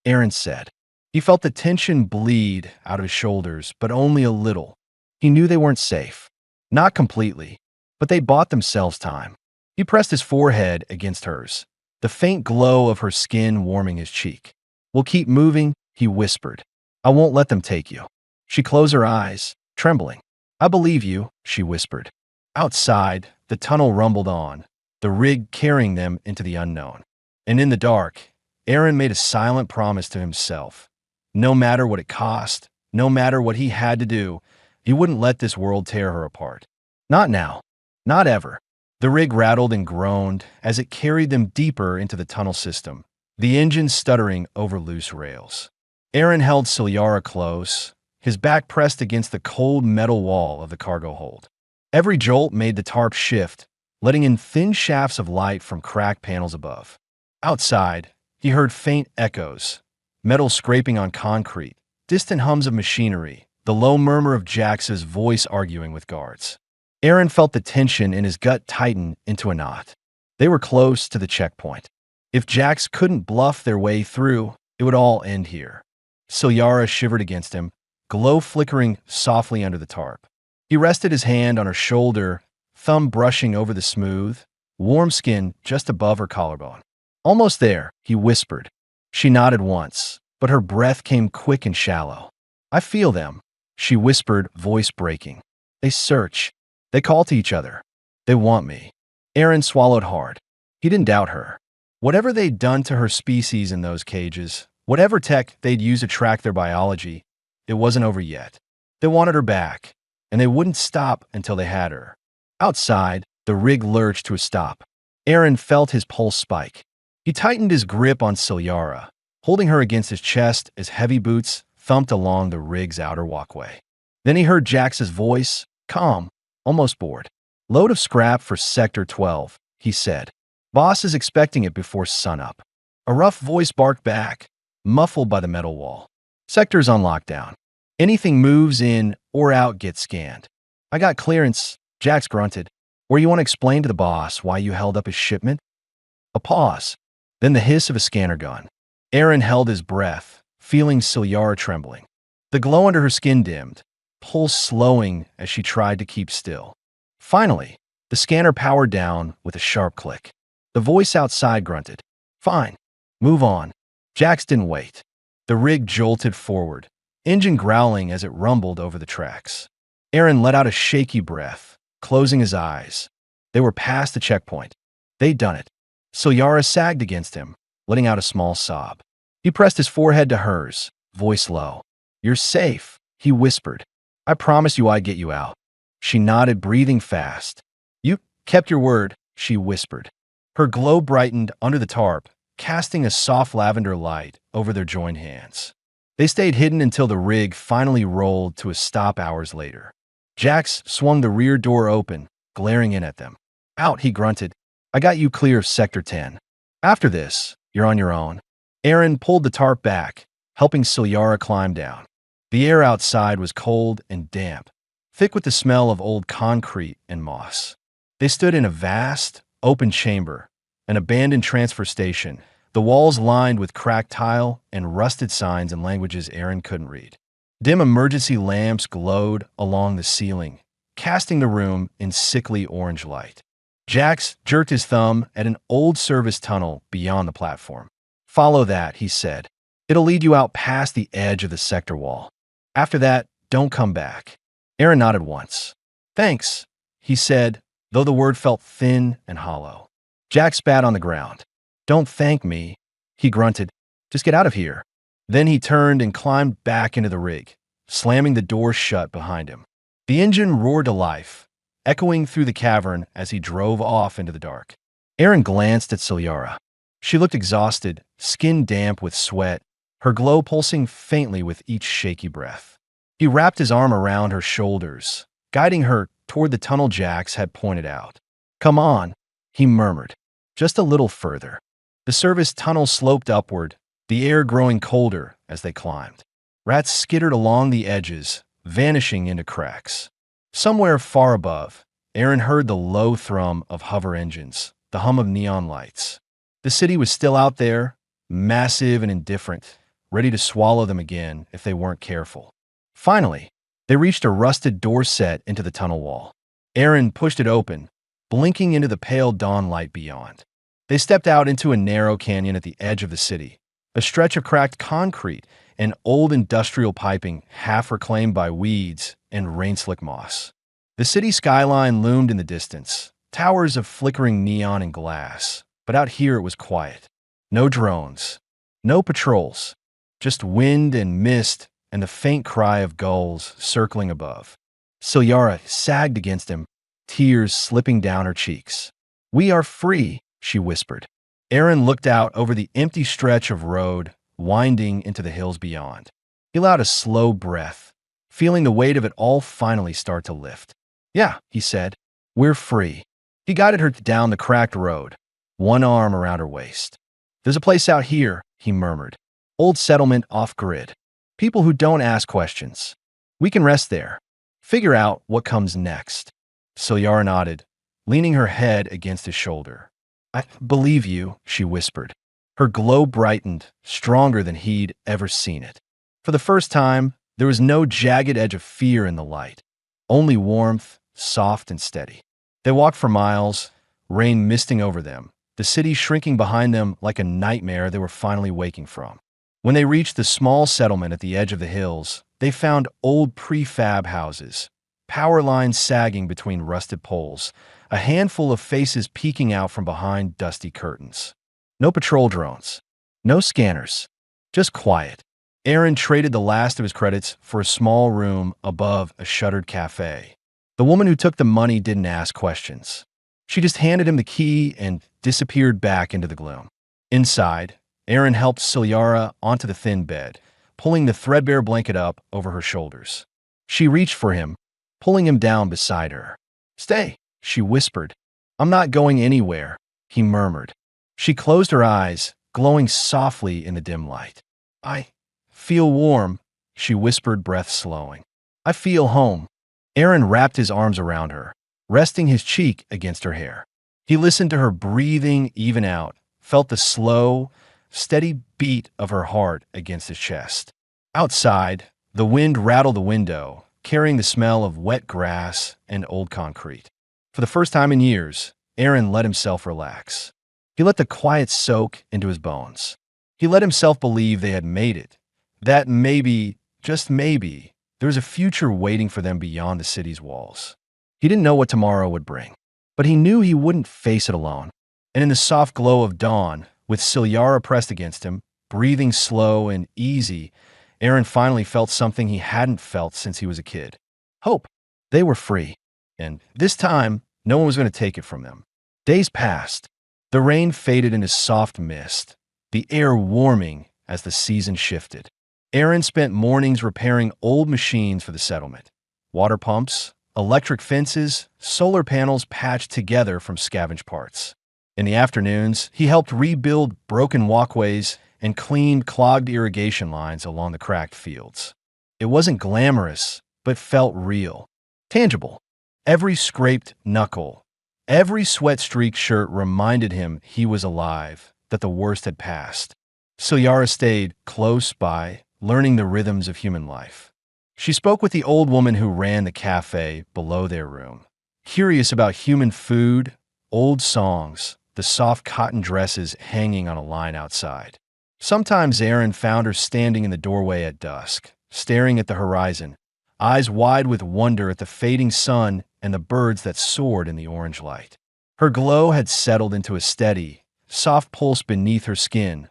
Aaron said. He felt the tension bleed out of his shoulders, but only a little. He knew they weren't safe. Not completely, but they bought themselves time. He pressed his forehead against hers, the faint glow of her skin warming his cheek. "We'll keep moving," he whispered. "I won't let them take you." She closed her eyes, trembling. "I believe you," she whispered. Outside, the tunnel rumbled on, the rig carrying them into the unknown. And in the dark, Aaron made a silent promise to himself. No matter what it cost, no matter what he had to do, he wouldn't let this world tear her apart. Not now. Not ever. The rig rattled and groaned as it carried them deeper into the tunnel system, the engine stuttering over loose rails. Aaron held Cilyara close, his back pressed against the cold metal wall of the cargo hold. Every jolt made the tarp shift, letting in thin shafts of light from cracked panels above. Outside, he heard faint echoes, metal scraping on concrete, distant hums of machinery, the low murmur of Jax's voice arguing with guards. Aaron felt the tension in his gut tighten into a knot. They were close to the checkpoint. If Jax couldn't bluff their way through, it would all end here. Cilyara shivered against him, glow flickering softly under the tarp. He rested his hand on her shoulder, thumb brushing over the smooth, warm skin just above her collarbone. "Almost there," he whispered. She nodded once, but her breath came quick and shallow. "I feel them," she whispered, voice breaking. "They search. They call to each other. They want me." Aaron swallowed hard. He didn't doubt her. Whatever they'd done to her species in those cages, whatever tech they'd used to track their biology, it wasn't over yet. They wanted her back, and they wouldn't stop until they had her. Outside, the rig lurched to a stop. Aaron felt his pulse spike. He tightened his grip on Cilyara, holding her against his chest as heavy boots thumped along the rig's outer walkway. Then he heard Jax's voice, calm, almost bored. "Load of scrap for Sector 12, he said. "Boss is expecting it before sunup." A rough voice barked back, muffled by the metal wall. "Sector's on lockdown. Anything moves in or out gets scanned." "I got clearance," Jax grunted. "Or you want to explain to the boss why you held up his shipment?" A pause, then the hiss of a scanner gun. Aaron held his breath, feeling Cilyara trembling. The glow under her skin dimmed, pulse slowing as she tried to keep still. Finally, the scanner powered down with a sharp click. The voice outside grunted, "Fine, move on." Jax didn't wait. The rig jolted forward, engine growling as it rumbled over the tracks. Aaron let out a shaky breath, closing his eyes. They were past the checkpoint. They'd done it. Cilyara sagged against him, letting out a small sob. He pressed his forehead to hers, voice low. "You're safe," he whispered. "I promised you I'd get you out." She nodded, breathing fast. "You kept your word," she whispered. Her glow brightened under the tarp, casting a soft lavender light over their joined hands. They stayed hidden until the rig finally rolled to a stop hours later. Jax swung the rear door open, glaring in at them. Out, he grunted. I got you clear of Sector 10. After this, you're on your own. Aaron pulled the tarp back, helping Ciljara climb down. The air outside was cold and damp, thick with the smell of old concrete and moss. They stood in a vast, open chamber, an abandoned transfer station, the walls lined with cracked tile and rusted signs in languages Aaron couldn't read. Dim emergency lamps glowed along the ceiling, casting the room in sickly orange light. Jax jerked his thumb at an old service tunnel beyond the platform. Follow that, he said. It'll lead you out past the edge of the sector wall. After that, don't come back. Aaron nodded once. Thanks, he said, though the word felt thin and hollow. Jack spat on the ground. Don't thank me, he grunted. Just get out of here. Then he turned and climbed back into the rig, slamming the door shut behind him. The engine roared to life, echoing through the cavern as he drove off into the dark. Aaron glanced at Ciljara. She looked exhausted, skin damp with sweat, her glow pulsing faintly with each shaky breath. He wrapped his arm around her shoulders, guiding her toward the tunnel Jax had pointed out. Come on, he murmured. Just a little further. The service tunnel sloped upward, the air growing colder as they climbed. Rats skittered along the edges, vanishing into cracks. Somewhere far above, Aaron heard the low thrum of hover engines, the hum of neon lights. The city was still out there, massive and indifferent, ready to swallow them again if they weren't careful. Finally, they reached a rusted door set into the tunnel wall. Aaron pushed it open, blinking into the pale dawn light beyond. They stepped out into a narrow canyon at the edge of the city, a stretch of cracked concrete and old industrial piping half reclaimed by weeds and rain-slick moss. The city skyline loomed in the distance, towers of flickering neon and glass, but out here it was quiet. No drones, no patrols, just wind and mist and the faint cry of gulls circling above. Ciljara sagged against him, tears slipping down her cheeks. We are free, she whispered. Aaron looked out over the empty stretch of road winding into the hills beyond. He allowed a slow breath, feeling the weight of it all finally start to lift. Yeah, he said, we're free. He guided her down the cracked road, one arm around her waist. There's a place out here, he murmured. Old settlement off-grid. People who don't ask questions. We can rest there. Figure out what comes next. Ciljara nodded, leaning her head against his shoulder. I believe you, she whispered. Her glow brightened, stronger than he'd ever seen it. For the first time, there was no jagged edge of fear in the light, only warmth, soft and steady. They walked for miles, rain misting over them, the city shrinking behind them like a nightmare they were finally waking from. When they reached the small settlement at the edge of the hills, they found old prefab houses, power lines sagging between rusted poles, a handful of faces peeking out from behind dusty curtains. No patrol drones, no scanners, just quiet. Aaron traded the last of his credits for a small room above a shuttered cafe. The woman who took the money didn't ask questions. She just handed him the key and disappeared back into the gloom. Inside, Aaron helped Ciljara onto the thin bed, pulling the threadbare blanket up over her shoulders. She reached for him, pulling him down beside her. Stay, she whispered. I'm not going anywhere, he murmured. She closed her eyes, glowing softly in the dim light. I feel warm, she whispered, breath slowing. I feel home. Aaron wrapped his arms around her, resting his cheek against her hair. He listened to her breathing even out, felt the slow, steady beat of her heart against his chest. Outside, the wind rattled the window, carrying the smell of wet grass and old concrete. For the first time in years, Aaron let himself relax. He let the quiet soak into his bones. He let himself believe they had made it, that maybe, just maybe, there was a future waiting for them beyond the city's walls. He didn't know what tomorrow would bring, but he knew he wouldn't face it alone. And in the soft glow of dawn, with Ciljara pressed against him, breathing slow and easy, Aaron finally felt something he hadn't felt since he was a kid. Hope. They were free. And this time, no one was going to take it from them. Days passed. The rain faded into soft mist, the air warming as the season shifted. Aaron spent mornings repairing old machines for the settlement. Water pumps, electric fences, solar panels patched together from scavenged parts. In the afternoons, he helped rebuild broken walkways and cleaned clogged irrigation lines along the cracked fields. It wasn't glamorous, but felt real, tangible. Every scraped knuckle, every sweat-streaked shirt reminded him he was alive, that the worst had passed. Ciara stayed close by, learning the rhythms of human life. She spoke with the old woman who ran the cafe below their room, curious about human food, old songs, the soft cotton dresses hanging on a line outside. Sometimes Aaron found her standing in the doorway at dusk, staring at the horizon, eyes wide with wonder at the fading sun and the birds that soared in the orange light. Her glow had settled into a steady, soft pulse beneath her skin,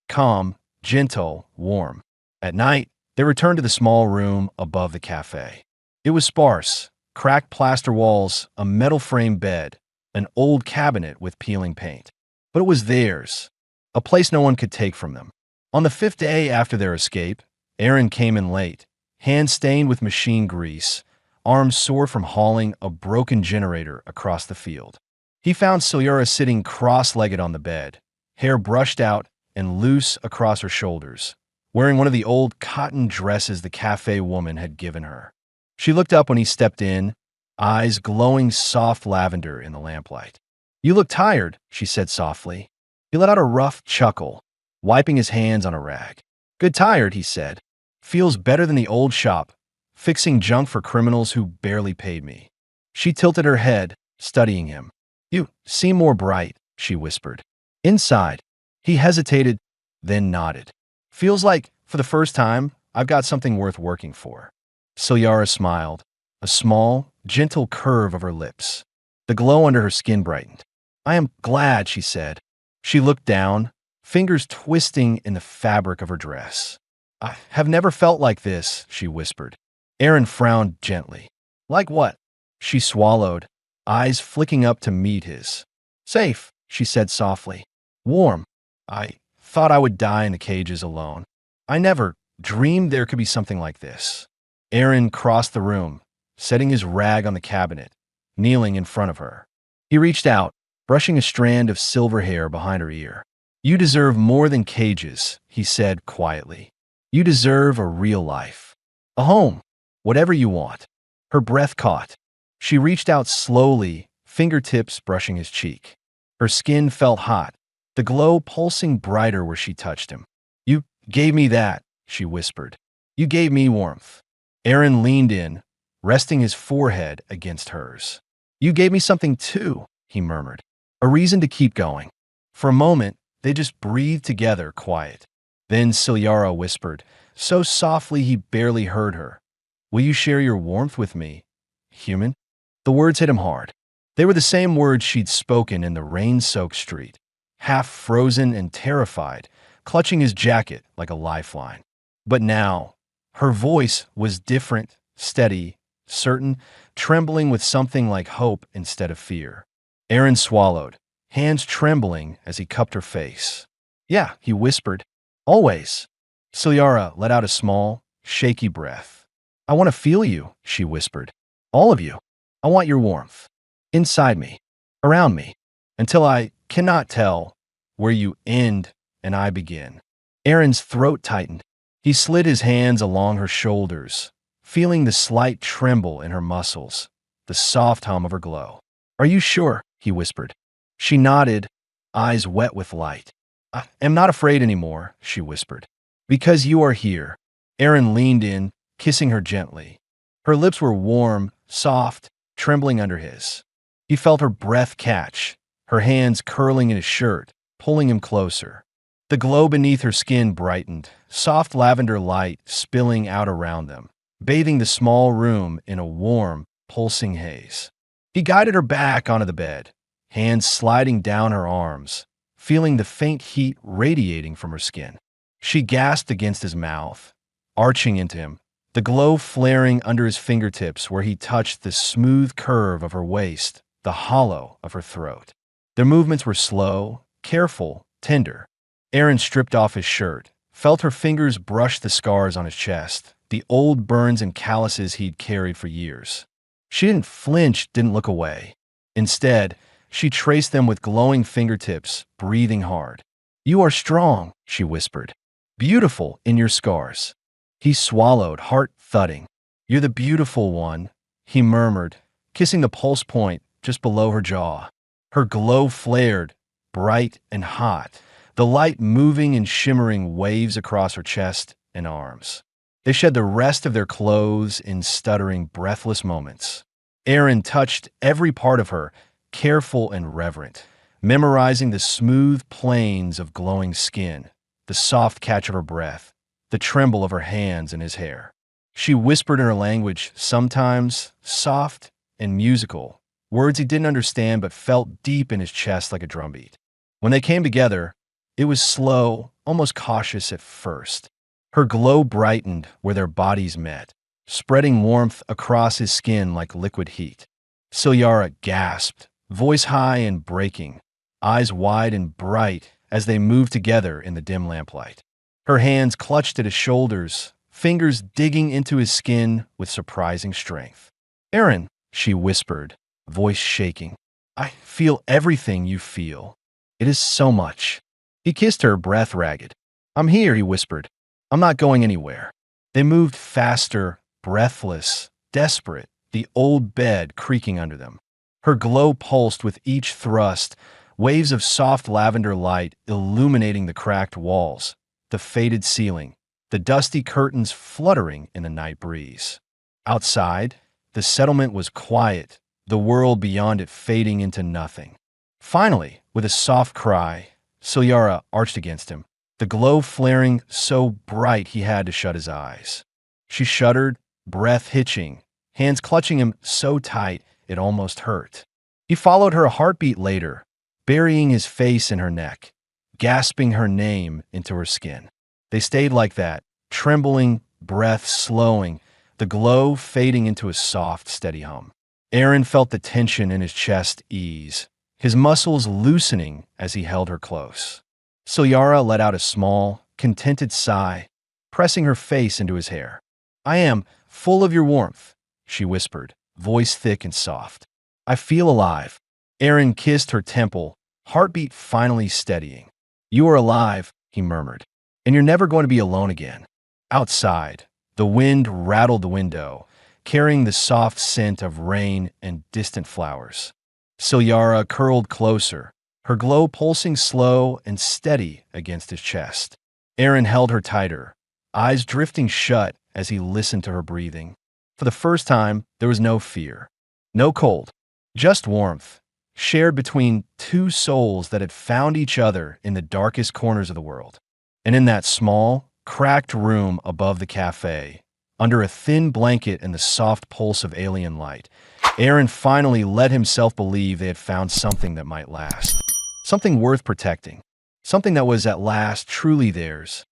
calm, gentle, warm. At night, they returned to the small room above the cafe. It was sparse, cracked plaster walls, a metal frame bed, an old cabinet with peeling paint. But it was theirs, a place no one could take from them. On the 5th day after their escape, Aaron came in late, hands stained with machine grease, arms sore from hauling a broken generator across the field. He found Ciara sitting cross-legged on the bed, hair brushed out and loose across her shoulders, wearing one of the old cotton dresses the cafe woman had given her. She looked up when he stepped in, eyes glowing soft lavender in the lamplight. "You look tired," she said softly. He let out a rough chuckle, wiping his hands on a rag. "Good tired," he said. "Feels better than the old shop, fixing junk for criminals who barely paid me." She tilted her head, studying him. "You seem more bright," she whispered. Inside, he hesitated, then nodded. "Feels like, for the first time, I've got something worth working for." Ciara smiled, a small, gentle curve of her lips. The glow under her skin brightened. "I am glad," she said. She looked down, fingers twisting in the fabric of her dress. "I have never felt like this," she whispered. Aaron frowned gently. "Like what?" She swallowed, eyes flicking up to meet his. "Safe," she said softly. "Warm. I thought I would die in the cages alone. I never dreamed there could be something like this." Aaron crossed the room, setting his rag on the cabinet, kneeling in front of her. He reached out, brushing a strand of silver hair behind her ear. "You deserve more than cages," he said quietly. "You deserve a real life. A home. Whatever you want." Her breath caught. She reached out slowly, fingertips brushing his cheek. Her skin felt hot, the glow pulsing brighter where she touched him. "You gave me that," she whispered. "You gave me warmth." Aaron leaned in, resting his forehead against hers. "You gave me something too," he murmured. "A reason to keep going." For a moment, they just breathed together, quiet. Then Ciara whispered, so softly he barely heard her. "Will you share your warmth with me, human?" The words hit him hard. They were the same words she'd spoken in the rain-soaked street, half frozen and terrified, clutching his jacket like a lifeline. But now, her voice was different, steady, certain, trembling with something like hope instead of fear. Aaron swallowed, hands trembling as he cupped her face. "Yeah," he whispered. "Always." Ciara let out a small, shaky breath. "I want to feel you," she whispered. "All of you. I want your warmth. Inside me. Around me. Until I cannot tell where you end and I begin." Aaron's throat tightened. He slid his hands along her shoulders, feeling the slight tremble in her muscles, the soft hum of her glow. "Are you sure?" he whispered. She nodded, eyes wet with light. "I am not afraid anymore," she whispered. "Because you are here." Aaron leaned in, kissing her gently. Her lips were warm, soft, trembling under his. He felt her breath catch, her hands curling in his shirt, pulling him closer. The glow beneath her skin brightened, soft lavender light spilling out around them, bathing the small room in a warm, pulsing haze. He guided her back onto the bed, hands sliding down her arms, feeling the faint heat radiating from her skin. She gasped against his mouth, arching into him, the glow flaring under his fingertips where he touched the smooth curve of her waist, the hollow of her throat. Their movements were slow, careful, tender. Aaron stripped off his shirt, felt her fingers brush the scars on his chest, the old burns and calluses he'd carried for years. She didn't flinch, didn't look away. Instead, she traced them with glowing fingertips, breathing hard. "You are strong," she whispered. "Beautiful in your scars." He swallowed, heart thudding. "You're the beautiful one," he murmured, kissing the pulse point just below her jaw. Her glow flared, bright and hot, the light moving in shimmering waves across her chest and arms. They shed the rest of their clothes in stuttering, breathless moments. Aaron touched every part of her, careful and reverent, memorizing the smooth planes of glowing skin, the soft catch of her breath, the tremble of her hands and his hair. She whispered in her language, sometimes soft and musical, words he didn't understand but felt deep in his chest like a drumbeat. When they came together, it was slow, almost cautious at first. Her glow brightened where their bodies met, spreading warmth across his skin like liquid heat. Cilyara gasped, voice high and breaking, eyes wide and bright as they moved together in the dim lamplight. Her hands clutched at his shoulders, fingers digging into his skin with surprising strength. "Aaron," she whispered, voice shaking, "I feel everything you feel. It is so much." He kissed her, breath ragged. "I'm here," he whispered. "I'm not going anywhere." They moved faster, breathless, desperate, the old bed creaking under them. Her glow pulsed with each thrust, waves of soft lavender light illuminating the cracked walls, the faded ceiling, the dusty curtains fluttering in the night breeze. Outside, the settlement was quiet, the world beyond it fading into nothing. Finally, with a soft cry, Cilyara arched against him, the glow flaring so bright he had to shut his eyes. She shuddered, breath hitching, hands clutching him so tight it almost hurt. He followed her a heartbeat later, burying his face in her neck, gasping her name into her skin. They stayed like that, trembling, breath slowing, the glow fading into a soft, steady hum. Aaron felt the tension in his chest ease, his muscles loosening as he held her close. Cilyara let out a small, contented sigh, pressing her face into his hair. "I am full of your warmth," she whispered, voice thick and soft. "I feel alive." Aaron kissed her temple, heartbeat finally steadying. "You are alive," he murmured, "and you're never going to be alone again." Outside, the wind rattled the window, carrying the soft scent of rain and distant flowers. Cilyara curled closer, her glow pulsing slow and steady against his chest. Aaron held her tighter, eyes drifting shut as he listened to her breathing. For the first time, there was no fear, no cold, just warmth, shared between two souls that had found each other in the darkest corners of the world. And in that small, cracked room above the cafe, under a thin blanket and the soft pulse of alien light, Aaron finally let himself believe they had found something that might last. Something worth protecting. Something that was at last truly theirs,